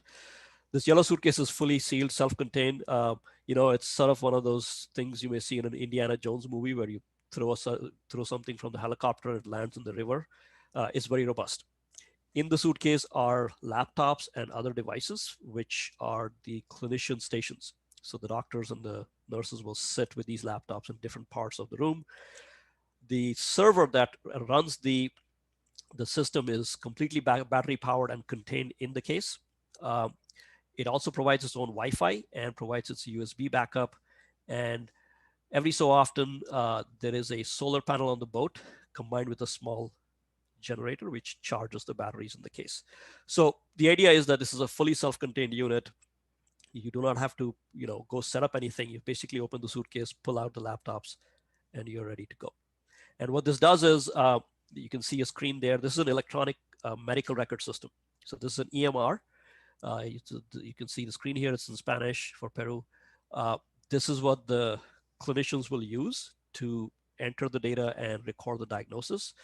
This yellow suitcase is fully sealed, self-contained. It's sort of one of those things you may see in an Indiana Jones movie where you throw something from the helicopter, it lands in the river, is very robust. In the suitcase are laptops and other devices, which are the clinician stations. So the doctors and the nurses will sit with these laptops in different parts of the room. The server that runs the system is completely battery powered and contained in the case. It also provides its own Wi-Fi and provides its USB backup. And every so often, there is a solar panel on the boat combined with a small generator, which charges the batteries in the case. So the idea is that this is a fully self-contained unit. You do not have to, go set up anything. You basically open the suitcase, pull out the laptops, and you're ready to go. And what this does is, you can see a screen there. This is an electronic medical record system. So this is an EMR. You can see the screen here. It's in Spanish for Peru. This is what the clinicians will use to enter the data and record the diagnosis.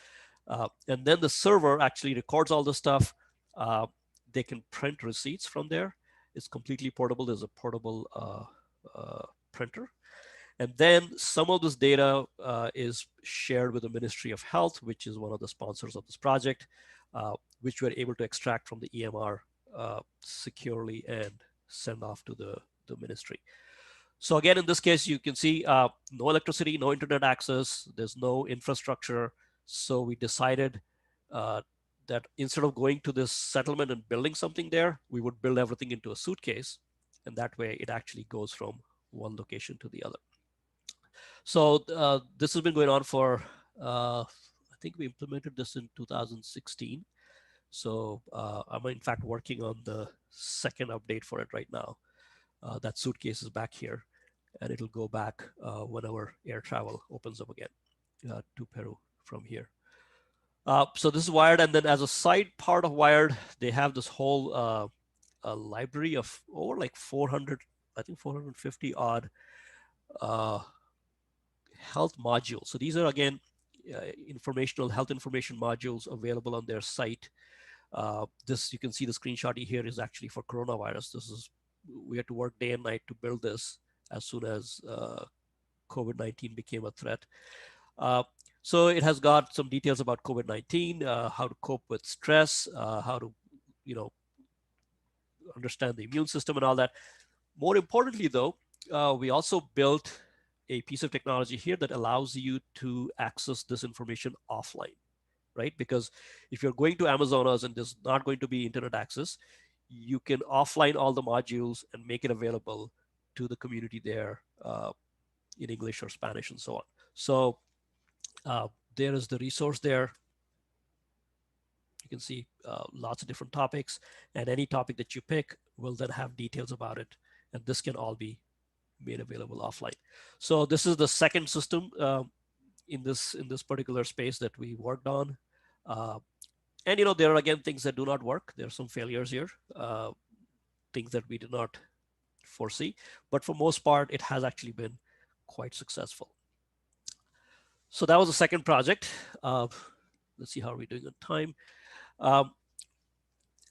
And then the server actually records all the stuff. They can print receipts from there. It's completely portable. There's a portable printer. And then some of this data is shared with the Ministry of Health, which is one of the sponsors of this project, which we're able to extract from the EMR securely and send off to the ministry. So again, in this case, you can see no electricity, no internet access, there's no infrastructure. So we decided that instead of going to this settlement and building something there, we would build everything into a suitcase. And that way it actually goes from one location to the other. So this has been going on for, I think we implemented this in 2016. So I'm in fact working on the second update for it right now. That suitcase is back here, and it'll go back whenever air travel opens up again to Peru from here. So this is Wired, and then as a side part of Wired, they have this whole library of over like 400, I think 450 odd health modules. So these are again health information modules available on their site. This, you can see the screenshot here is actually for coronavirus. We had to work day and night to build this as soon as COVID-19 became a threat. So it has got some details about COVID-19, how to cope with stress, how to, understand the immune system and all that. More importantly, though, we also built a piece of technology here that allows you to access this information offline, right? Because if you're going to Amazonas and there's not going to be internet access, you can offline all the modules and make it available to the community there in English or Spanish and so on. So there is the resource there. You can see lots of different topics, and any topic that you pick will then have details about it. And this can all be made available offline. So this is the second system in this particular space that we worked on. And there are again things that do not work. There are some failures here, things that we did not foresee, but for most part, it has actually been quite successful. So that was the second project. Let's see how are we doing on time.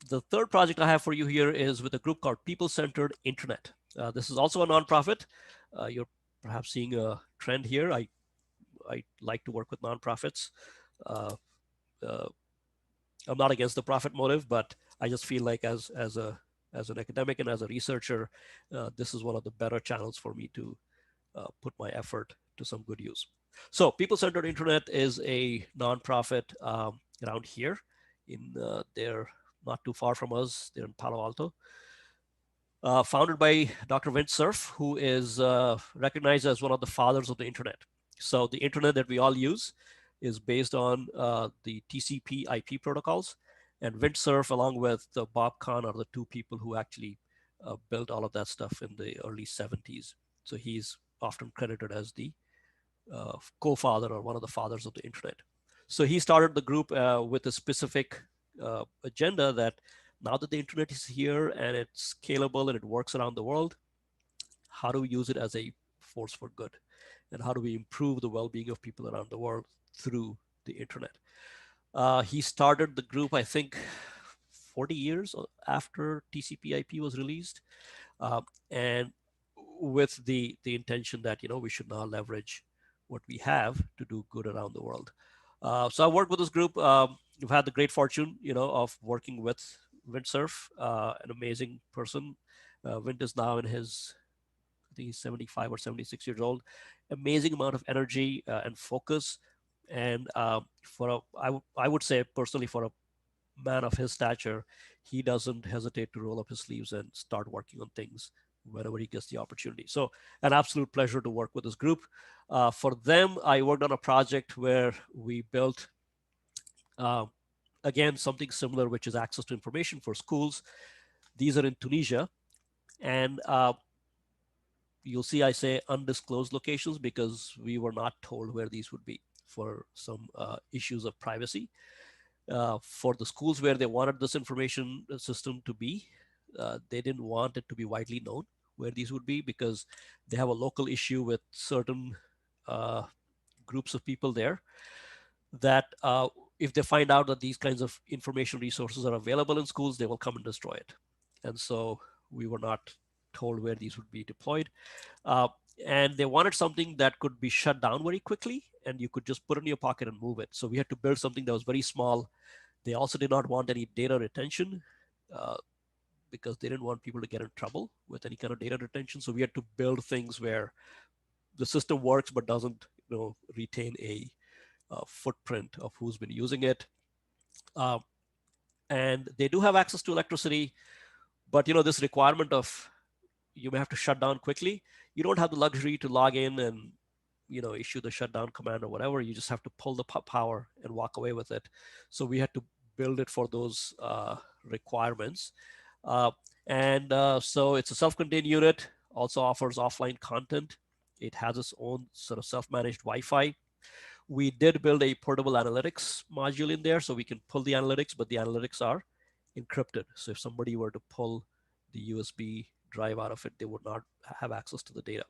The third project I have for you here is with a group called People-Centered Internet. This is also a nonprofit. You're perhaps seeing a trend here. I like to work with nonprofits. I'm not against the profit motive, but I just feel like as an academic and as a researcher, this is one of the better channels for me to put my effort to some good use. So People-Centered Internet is a nonprofit around here. They're not too far from us. They're in Palo Alto. Founded by Dr. Vint Cerf, who is recognized as one of the fathers of the internet. So the internet that we all use is based on the TCP IP protocols. And Vint Cerf, along with Bob Kahn, are the two people who actually built all of that stuff in the early 70s. So he's often credited as the co-father or one of the fathers of the internet. So he started the group with a specific agenda that now that the internet is here and it's scalable and it works around the world, how do we use it as a force for good? And how do we improve the well-being of people around the world through the internet? He started the group, I think, 40 years after TCP/IP was released, and with the intention that we should now leverage what we have to do good around the world. So I worked with this group. We've had the great fortune, of working with Windsurf, an amazing person. Vint is now in his, I think he's 75 or 76 years old. Amazing amount of energy and focus. And I would say personally, for a man of his stature, he doesn't hesitate to roll up his sleeves and start working on things whenever he gets the opportunity. So an absolute pleasure to work with this group. For them, I worked on a project where we built, again, something similar, which is access to information for schools. These are in Tunisia. And you'll see I say undisclosed locations because we were not told where these would be for some issues of privacy. For the schools where they wanted this information system to be, they didn't want it to be widely known where these would be because they have a local issue with certain groups of people there that if they find out that these kinds of information resources are available in schools, they will come and destroy it. And so we were not told where these would be deployed. And they wanted something that could be shut down very quickly and you could just put it in your pocket and move it. So we had to build something that was very small. They also did not want any data retention because they didn't want people to get in trouble with any kind of data retention. So we had to build things where the system works but doesn't retain a footprint of who's been using it. And they do have access to electricity, but this requirement of you may have to shut down quickly. You don't have the luxury to log in and issue the shutdown command or whatever. You just have to pull the power and walk away with it. So we had to build it for those requirements. So it's a self-contained unit, also offers offline content. It has its own sort of self-managed Wi-Fi. We did build a portable analytics module in there so we can pull the analytics, but the analytics are encrypted. So if somebody were to pull the USB drive out of it, they would not have access to the data.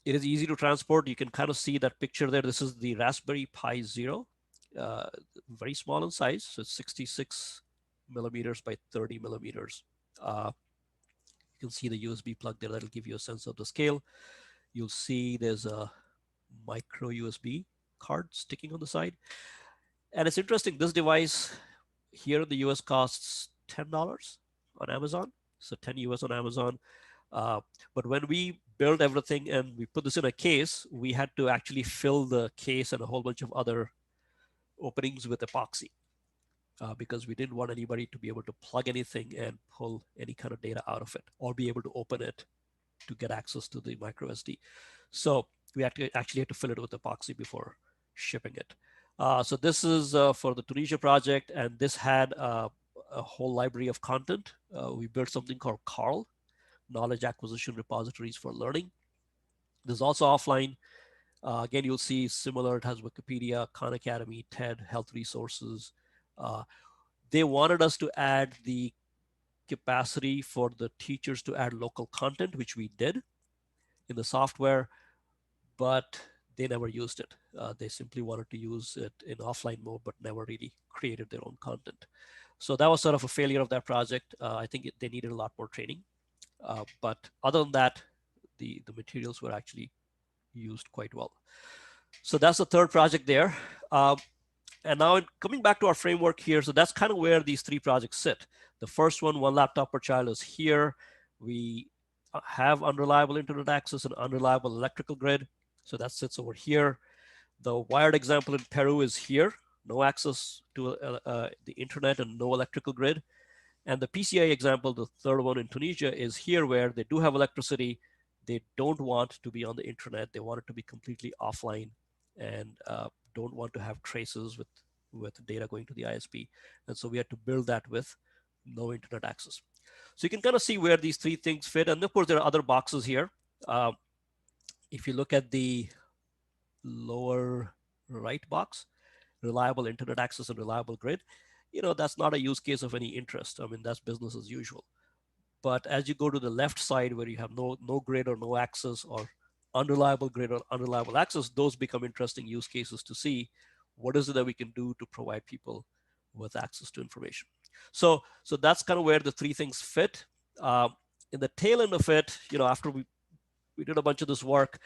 It is easy to transport. You can kind of see that picture there. This is the Raspberry Pi Zero, very small in size. So it's 66 millimeters by 30 millimeters. You can see the USB plug there. That'll give you a sense of the scale. You'll see there's a micro USB card sticking on the side. And it's interesting, this device here in the US costs $10 on Amazon. So 10 US on Amazon. But when we built everything and we put this in a case, we had to actually fill the case and a whole bunch of other openings with epoxy because we didn't want anybody to be able to plug anything and pull any kind of data out of it or be able to open it to get access to the micro SD. So we actually had to fill it with epoxy before shipping it. So this is for the Tunisia project, and this had a whole library of content. We built something called CARL, Knowledge Acquisition Repositories for Learning. There's also offline. Again, you'll see similar. It has Wikipedia, Khan Academy, TED, health resources. They wanted us to add the capacity for the teachers to add local content, which we did in the software, but they never used it. They simply wanted to use it in offline mode, but never really created their own content. So that was sort of a failure of that project. I think they needed a lot more training. But other than that, the materials were actually used quite well. So that's the third project there. And now coming back to our framework here, so that's kind of where these three projects sit. The first one laptop per child, is here. We have unreliable internet access and unreliable electrical grid. So that sits over here. The wired example in Peru is here. No access to the internet and no electrical grid. And the PCI example, the third one in Tunisia, is here where they do have electricity. They don't want to be on the internet. They want it to be completely offline and don't want to have traces with data going to the ISP. And so we had to build that with no internet access. So you can kind of see where these three things fit. And of course, there are other boxes here. If you look at the lower right box, reliable internet access and reliable grid, that's not a use case of any interest. I mean, that's business as usual. But as you go to the left side where you have no grid or no access or unreliable grid or unreliable access, those become interesting use cases to see what is it that we can do to provide people with access to information. So that's kind of where the three things fit. In the tail end of it, after we did a bunch of this work,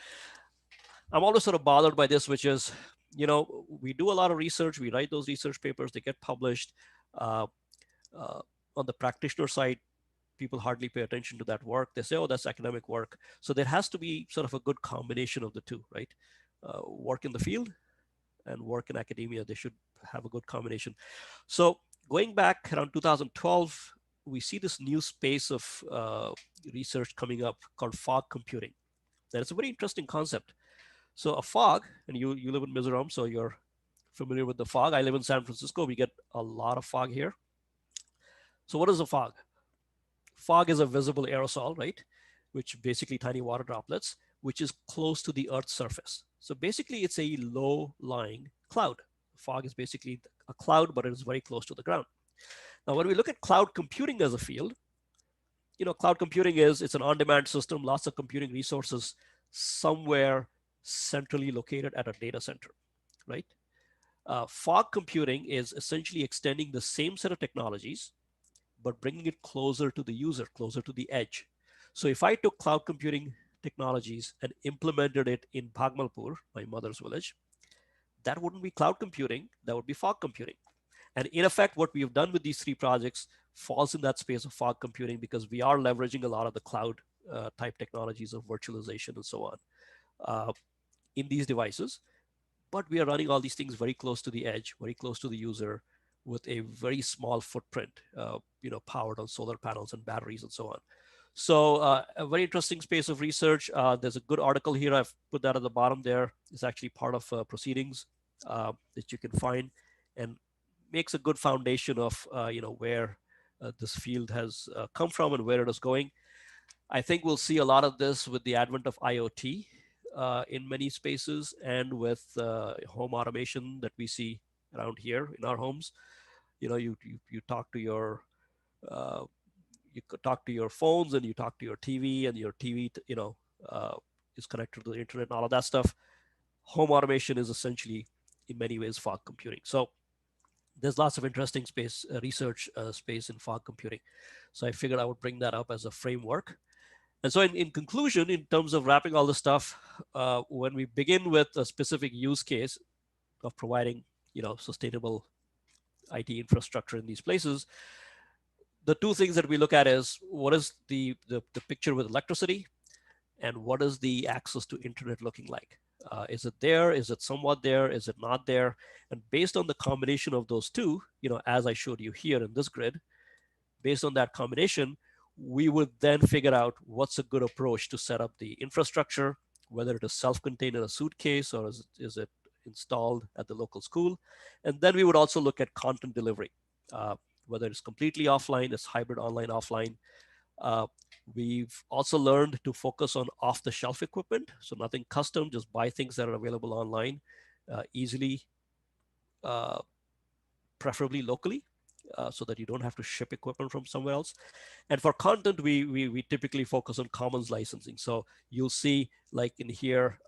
I'm always sort of bothered by this, which is, we do a lot of research, we write those research papers, they get published. Uh, uh, on the practitioner side, people hardly pay attention to that work. They say, oh, that's academic work. So there has to be sort of a good combination of the two, right? Work in the field and work in academia, they should have a good combination. So going back around 2012, we see this new space of research coming up called fog computing. And it's a very interesting concept. So a fog, and you live in Mizoram, so you're familiar with the fog. I live in San Francisco. We get a lot of fog here. So what is a fog? Fog is a visible aerosol, right? Which basically tiny water droplets, which is close to the Earth's surface. So basically it's a low-lying cloud. Fog is basically a cloud, but it is very close to the ground. Now, when we look at cloud computing as a field, cloud computing it's an on-demand system, lots of computing resources somewhere centrally located at a data center, right? Fog computing is essentially extending the same set of technologies, but bringing it closer to the user, closer to the edge. So if I took cloud computing technologies and implemented it in Bhagmalpur, my mother's village, that wouldn't be cloud computing, that would be fog computing. And in effect, what we've done with these three projects falls in that space of fog computing, because we are leveraging a lot of the cloud type technologies of virtualization and so on in these devices. But we are running all these things very close to the edge, very close to the user, with a very small footprint, powered on solar panels and batteries and so on. So a very interesting space of research. There's a good article here. I've put that at the bottom there. It's actually part of proceedings that you can find, and makes a good foundation of where this field has come from and where it is going. I think we'll see a lot of this with the advent of IoT in many spaces, and with home automation that we see around here in our homes. You talk to your you talk to your phones, and you talk to your TV, and your TV is connected to the internet and all of that stuff. Home automation is essentially in many ways fog computing. So there's lots of interesting space research space in fog computing. So I figured I would bring that up as a framework. And so in conclusion, in terms of wrapping all this stuff, when we begin with a specific use case of providing sustainable IT infrastructure in these places, the two things that we look at is what is the picture with electricity, and what is the access to internet looking like? Is it there? Is it somewhat there? Is it not there? And based on the combination of those two, as I showed you here in this grid, based on that combination, we would then figure out what's a good approach to set up the infrastructure, whether it is self-contained in a suitcase, or is it installed at the local school. And then we would also look at content delivery, whether it's completely offline, it's hybrid online, offline. We've also learned to focus on off-the-shelf equipment. So nothing custom, just buy things that are available online easily, preferably locally, so that you don't have to ship equipment from somewhere else. And for content, we typically focus on commons licensing. So you'll see, like in here,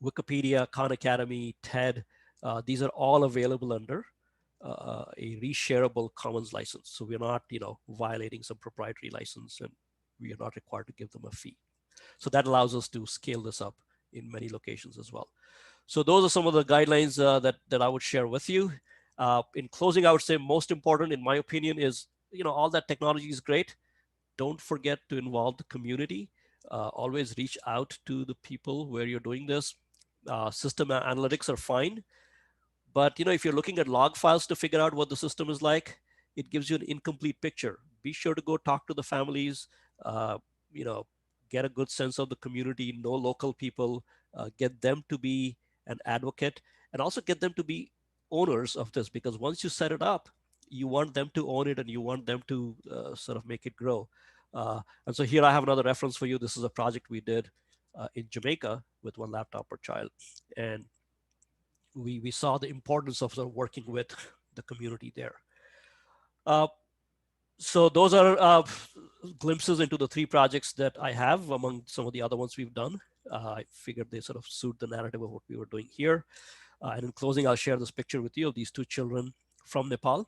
Wikipedia, Khan Academy, TED, these are all available under a reshareable commons license. So we're not, violating some proprietary license, and we are not required to give them a fee. So that allows us to scale this up in many locations as well. So those are some of the guidelines that I would share with you. In closing, I would say most important, in my opinion, is, all that technology is great. Don't forget to involve the community. Always reach out to the people where you're doing this. System analytics are fine, but if you're looking at log files to figure out what the system is like, it gives you an incomplete picture. Be sure to go talk to the families, get a good sense of the community, know local people, get them to be an advocate, and also get them to be owners of this, because once you set it up, you want them to own it, and you want them to sort of make it grow. And so here I have another reference for you. This is a project we did in Jamaica with one laptop per child. And we saw the importance of sort of working with the community there. So those are glimpses into the three projects that I have among some of the other ones we've done. I figured they sort of suit the narrative of what we were doing here. And in closing, I'll share this picture with you of these two children from Nepal.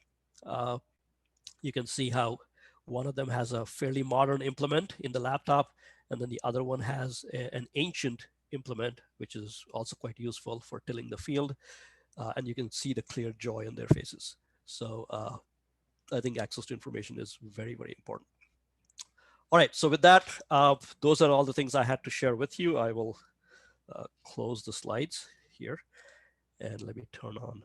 You can see how one of them has a fairly modern implement in the laptop, and then the other one has an ancient implement, which is also quite useful for tilling the field. And you can see the clear joy on their faces. So I think access to information is very, very important. All right, so with that, those are all the things I had to share with you. I will close the slides here, and let me turn on,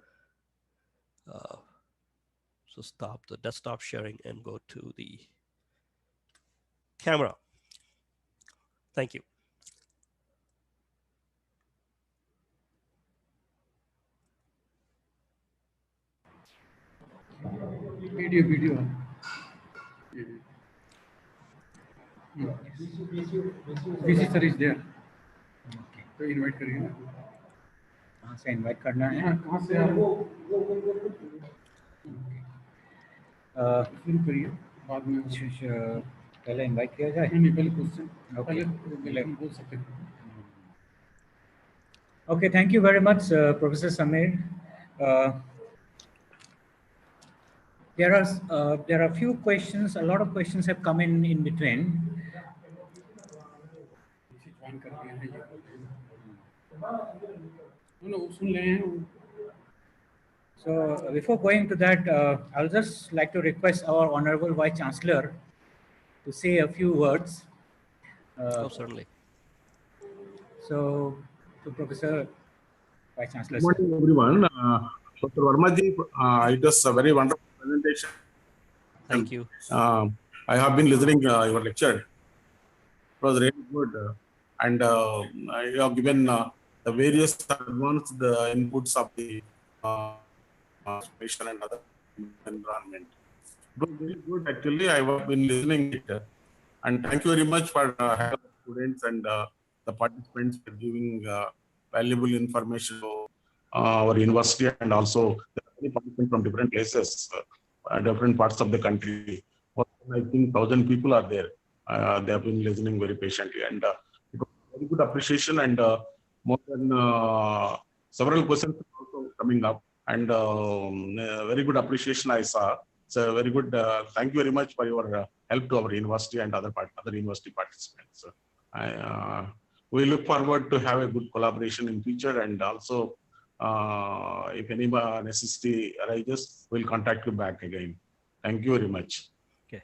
so stop the desktop sharing and go to the camera. Thank you. Video. VC sir is there. तो invite करिए ना. कहाँ से invite करना है? कहाँ से आप शुरू करिए, बाद में पहले इनवाइट किया जाए. नहीं पहले क्वेश्चन Okay. पहले बोल सकते हैं. Okay, thank you very much, Professor Samir. There are a few questions. A lot of questions have come in between. Join कर दिया है ये. वो सुन ले हैं. So before going to that, I'll just like to request our Honorable Vice Chancellor to say a few words. Oh, certainly. So, to Professor Vice Chancellor. Good morning, everyone. Dr. Verma ji, it was a very wonderful presentation. Thank you. I have been listening your lecture. It was really good, and you have given the various advanced inputs of the situation and other environment. It was very good. Actually, I have been listening it, and thank you very much for having the students and the participants for giving valuable information to our university, and also there are many participants from different places, different parts of the country. I think 1,000 people are there. They have been listening very patiently, and it was very good appreciation, and more than several questions also coming up, and very good appreciation I saw. So very good. Thank you very much for your help to our university and other university participants. We look forward to have a good collaboration in future, and also if any necessity arises, we'll contact you back again. Thank you very much. Okay,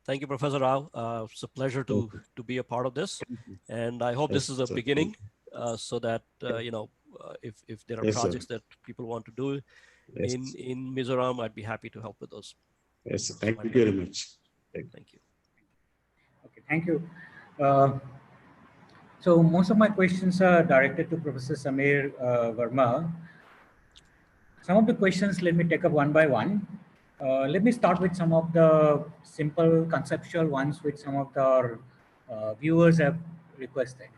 thank you, Professor Rao. It's a pleasure to be a part of this, and I hope this is a beginning, so that if there are projects that people want to do in Mizoram, I'd be happy to help with those. Yes, thank you very much. Thank you. Okay, thank you. So most of my questions are directed to Professor Samir Verma. Some of the questions, let me take up one by one. Let me start with some of the simple conceptual ones which some of our viewers have requested.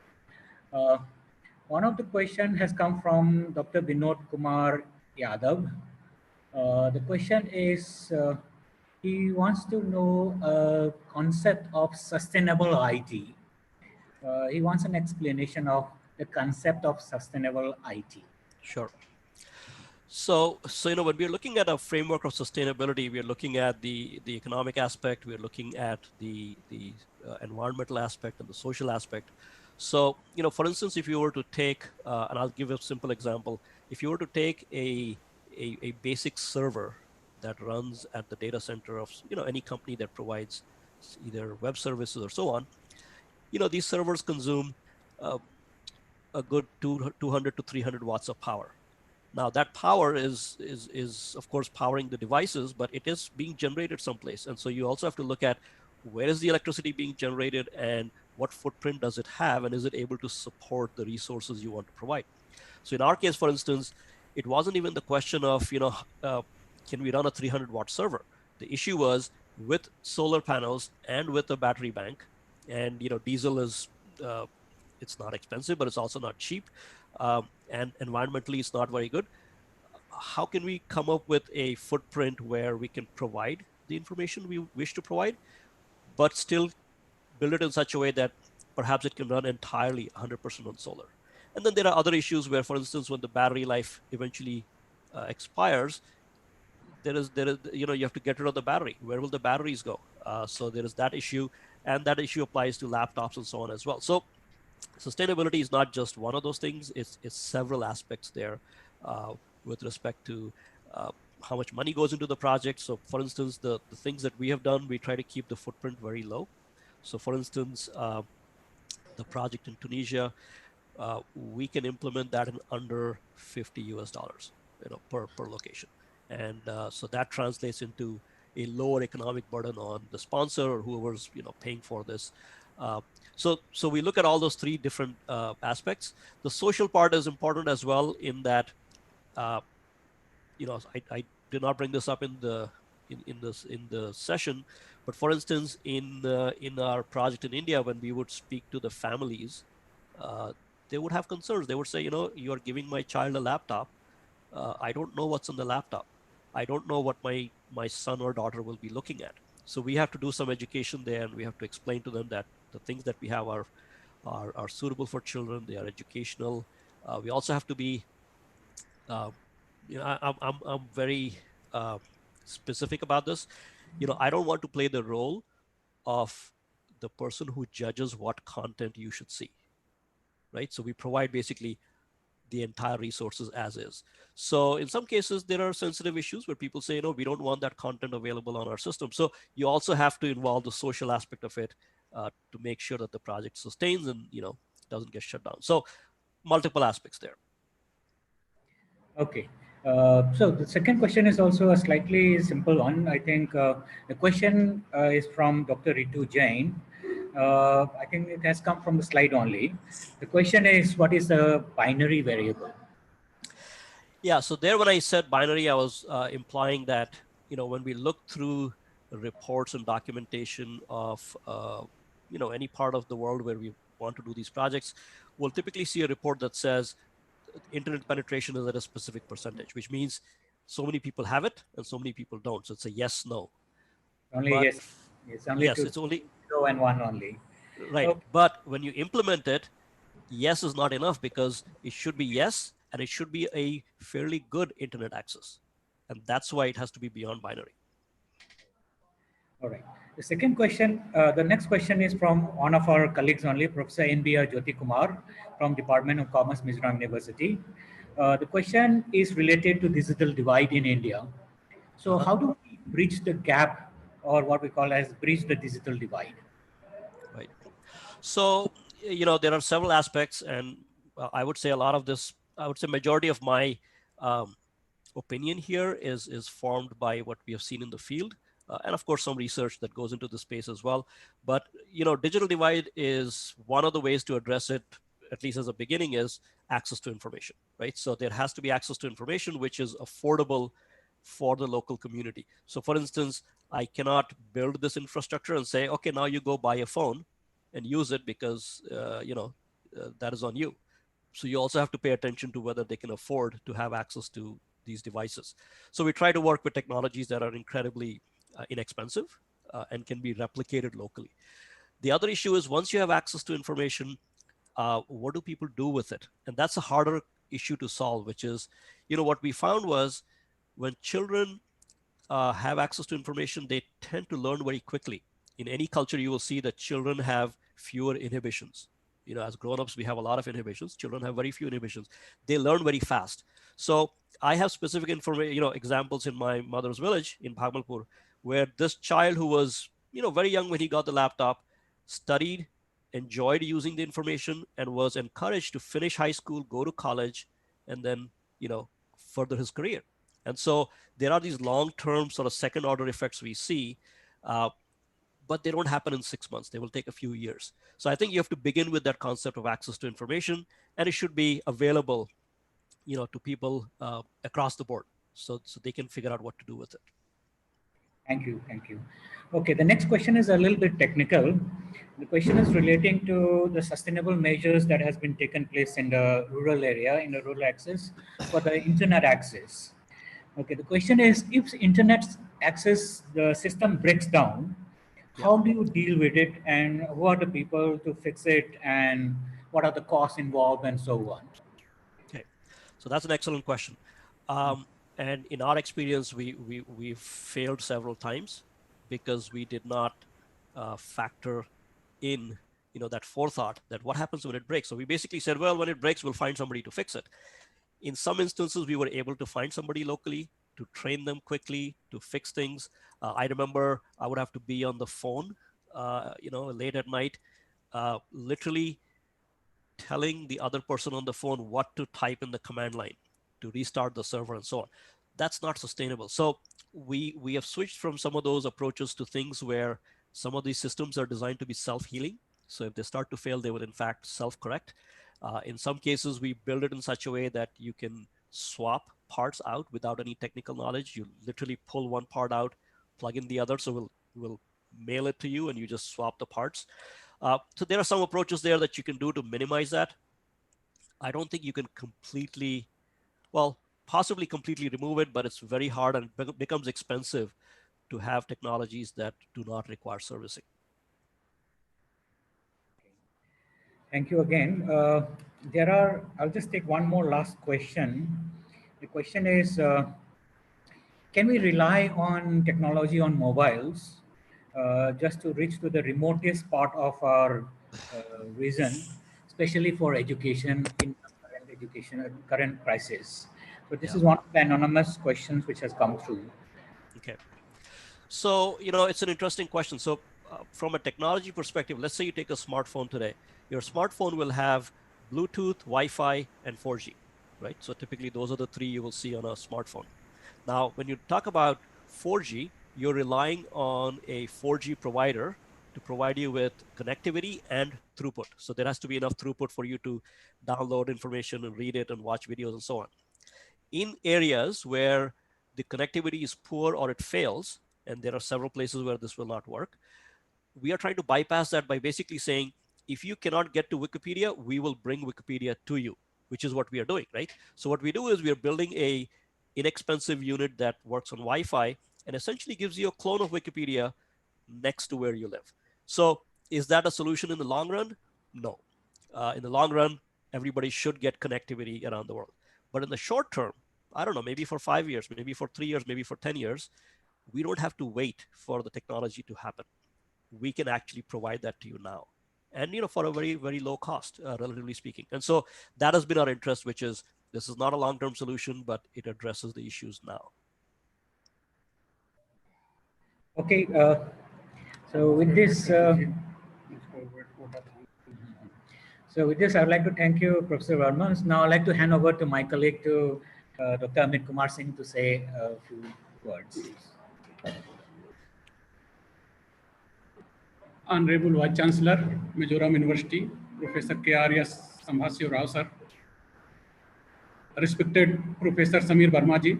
One of the question has come from Dr. Vinod Kumar Yadav. The question is, he wants to know a concept of sustainable IT. He wants an explanation of the concept of sustainable IT. Sure. So when we're looking at a framework of sustainability, we're looking at the economic aspect, we're looking at the environmental aspect and the social aspect. So, for instance, if you were to take, and I'll give a simple example, if you were to take a basic server that runs at the data center of any company that provides either web services or so on, these servers consume a good 200 to 300 watts of power. Now that power is of course powering the devices, but it is being generated someplace. And so you also have to look at where is the electricity being generated and what footprint does it have, and is it able to support the resources you want to provide? So in our case, for instance, it wasn't even the question of, can we run a 300 watt server? The issue was with solar panels and with a battery bank, and diesel is, it's not expensive, but it's also not cheap. And environmentally, it's not very good. How can we come up with a footprint where we can provide the information we wish to provide, but still build it in such a way that perhaps it can run entirely 100% on solar? And then there are other issues where, for instance, when the battery life eventually expires, there is you have to get rid of the battery. Where will the batteries go? So there is that issue, and that issue applies to laptops and so on as well. So sustainability is not just one of those things. It's several aspects there with respect to how much money goes into the project. So for instance, the things that we have done, we try to keep the footprint very low. So for instance, the project in Tunisia, we can implement that in under $50 per location. And so that translates into a lower economic burden on the sponsor or whoever's paying for this. So we look at all those three different aspects. The social part is important as well in that, I did not bring this up in the session, but for instance, in our project in India, when we would speak to the families, they would have concerns. They would say, you are giving my child a laptop. I don't know what's on the laptop. I don't know what my son or daughter will be looking at. So we have to do some education there, and we have to explain to them that the things that we have are suitable for children. They are educational. We also have to be, I'm very specific about this. I don't want to play the role of the person who judges what content you should see, right? So we provide basically the entire resources as is. So in some cases, there are sensitive issues where people say, we don't want that content available on our system. So you also have to involve the social aspect of it to make sure that the project sustains and doesn't get shut down. So multiple aspects there. Okay. So the second question is also a slightly simple one. I think the question is from Dr. Ritu Jain. I think it has come from the slide only. The question is, what is a binary variable? Yeah, so there when I said binary, I was implying that, when we look through reports and documentation of, any part of the world where we want to do these projects, we'll typically see a report that says internet penetration is at a specific percentage, which means so many people have it and so many people don't. So it's a yes, no. Only But yes. It's only yes, two, it's only 0 and 1 only. right. Okay. But when you implement it, yes is not enough, because it should be yes, and it should be a fairly good internet access. And that's why it has to be beyond binary. All right. The second question, the next question is from one of our colleagues only, Professor N.B.R. Jyoti Kumar from Department of Commerce, Mizoram University. The question is related to digital divide in India. So how do we bridge the gap, or what we call as bridge the digital divide? Right. So, there are several aspects, and I would say a lot of this, I would say majority of my opinion here is formed by what we have seen in the field. And of course, some research that goes into the space as well. But, digital divide is one of the ways to address it, at least as a beginning, is access to information, right? So there has to be access to information which is affordable for the local community. So for instance, I cannot build this infrastructure and say, okay, now you go buy a phone and use it because, that is on you. So you also have to pay attention to whether they can afford to have access to these devices. So we try to work with technologies that are incredibly inexpensive and can be replicated locally. The other issue is once you have access to information, what do people do with it? And that's a harder issue to solve, which is, what we found was when children have access to information, they tend to learn very quickly. In any culture, you will see that children have fewer inhibitions. As grown-ups, we have a lot of inhibitions. Children have very few inhibitions. They learn very fast. So I have specific information, examples in my mother's village in Bhagalpur, where this child who was, very young when he got the laptop, studied, enjoyed using the information, and was encouraged to finish high school, go to college, and then, further his career. And so there are these long-term sort of second-order effects we see, but they don't happen in 6 months. They will take a few years. So I think you have to begin with that concept of access to information, and it should be available, to people across the board, so they can figure out what to do with it. Thank you. Thank you. Okay, the next question is a little bit technical. The question is relating to the sustainable measures that has been taken place in the rural area, in the rural access for the internet access. Okay, the question is, if internet access, the system breaks down, how do you deal with it, and who are the people to fix it, and what are the costs involved, and so on? Okay, so that's an excellent question. And in our experience, we've failed several times because we did not factor in, that forethought that what happens when it breaks. So we basically said, well, when it breaks, we'll find somebody to fix it. In some instances, we were able to find somebody locally to train them quickly to fix things. I remember I would have to be on the phone, late at night, literally telling the other person on the phone what to type in the command line to restart the server and so on. That's not sustainable. So we have switched from some of those approaches to things where some of these systems are designed to be self-healing. So if they start to fail, they will in fact self-correct. In some cases, we build it in such a way that you can swap parts out without any technical knowledge. You literally pull one part out, plug in the other. So we'll mail it to you and you just swap the parts. So there are some approaches there that you can do to minimize that. I don't think you can completely, well, possibly completely remove it, but it's very hard and it becomes expensive to have technologies that do not require servicing. Thank you again. I'll just take one more last question. The question is, can we rely on technology on mobiles just to reach to the remotest part of our region, especially for education in current crisis? So this is one of the anonymous questions which has come through. Okay. So, it's an interesting question. So from a technology perspective, let's say you take a smartphone today. Your smartphone will have Bluetooth, Wi-Fi, and 4G, right? So typically those are the three you will see on a smartphone. Now, when you talk about 4G, you're relying on a 4G provider to provide you with connectivity and throughput. So there has to be enough throughput for you to download information and read it and watch videos and so on. In areas where the connectivity is poor or it fails, and there are several places where this will not work, we are trying to bypass that by basically saying, if you cannot get to Wikipedia, we will bring Wikipedia to you, which is what we are doing, right? So what we do is we are building a inexpensive unit that works on Wi-Fi and essentially gives you a clone of Wikipedia next to where you live. So is that a solution in the long run? No. In the long run, everybody should get connectivity around the world. But in the short term, I don't know, maybe for 5 years, maybe for 3 years, maybe for 10 years, we don't have to wait for the technology to happen. We can actually provide that to you now. And for a very, very low cost, relatively speaking. And so that has been our interest, which is this is not a long-term solution, but it addresses the issues now. Okay, so with this, I'd like to thank you, Professor Verma. Now I'd like to hand over to my colleague, to Dr. Amit Kumar Singh, to say a few words. Honorable Vice Chancellor, Mizoram University, Professor K.R.S. Sambhasio Rao, sir. Respected Professor Samir Verma ji,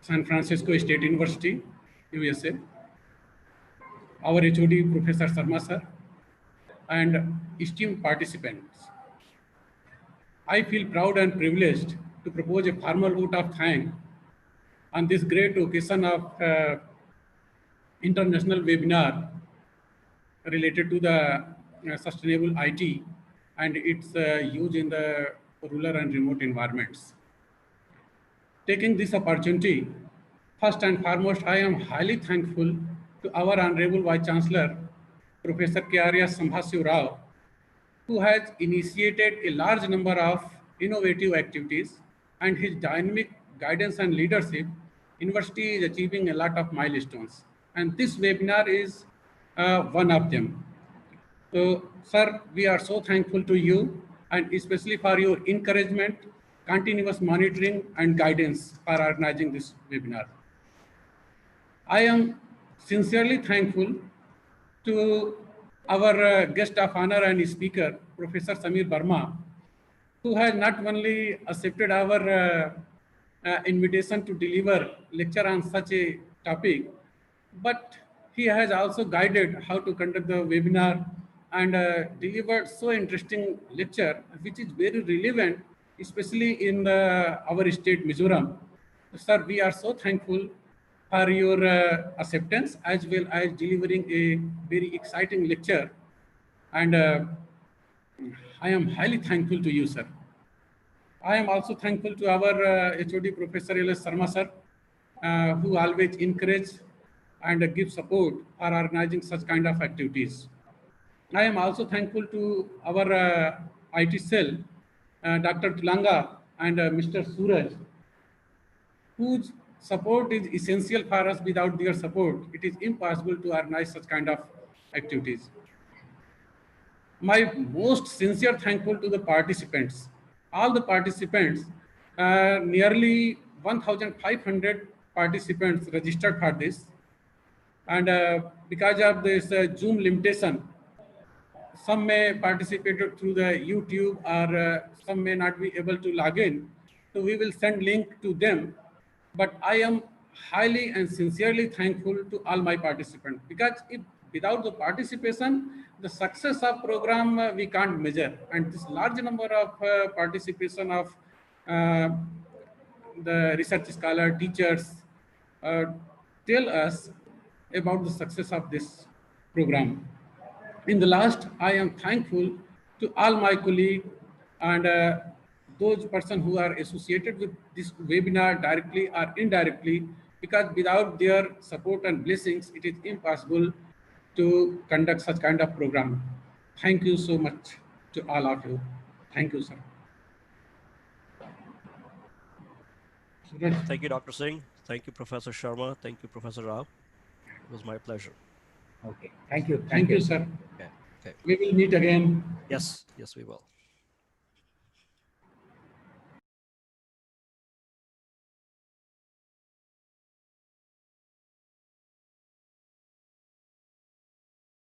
San Francisco State University, USA. Our HOD, Professor Sharma, sir, and esteemed participants. I feel proud and privileged to propose a formal vote of thanks on this great occasion of international webinar related to the sustainable IT and its use in the rural and remote environments. Taking this opportunity, first and foremost, I am highly thankful to our Honorable Vice Chancellor, Professor K.R.S. Sambhasio Rao, who has initiated a large number of innovative activities, and his dynamic guidance and leadership, university is achieving a lot of milestones. And this webinar is one of them. So, sir, we are so thankful to you, and especially for your encouragement, continuous monitoring, and guidance for organizing this webinar. I am sincerely thankful to our guest of honor and speaker, Professor Samir Verma, who has not only accepted our invitation to deliver lecture on such a topic, but he has also guided how to conduct the webinar and delivered so interesting lecture, which is very relevant, especially in our state, Mizoram. Sir, we are so thankful for your acceptance as well as delivering a very exciting lecture. And I am highly thankful to you, sir. I am also thankful to our HOD, Professor L.S. Sharma, sir, who always encourage and give support for organizing such kind of activities. I am also thankful to our IT cell, Dr. Tulanga and Mr. Suraj, whose support is essential for us. Without their support, it is impossible to organize such kind of activities. My most sincere thankful to the participants, all the participants, nearly 1,500 participants registered for this. And because of this Zoom limitation, some may participate through the YouTube or some may not be able to log in. So we will send link to them. But I am highly and sincerely thankful to all my participants, because if without the participation, the success of program we can't measure. And this large number of participation of the research scholar, teachers, tell us about the success of this program. In the last, I am thankful to all my colleagues and those persons who are associated with this webinar directly or indirectly, because without their support and blessings, it is impossible to conduct such kind of program. Thank you so much to all of you. Thank you, sir. Suraj. Thank you, Dr. Singh. Thank you, Professor Sharma. Thank you, Professor Rao. It was my pleasure. Okay. Thank you. Thank you, sir. Okay. Okay. We will meet again. Yes, yes, we will.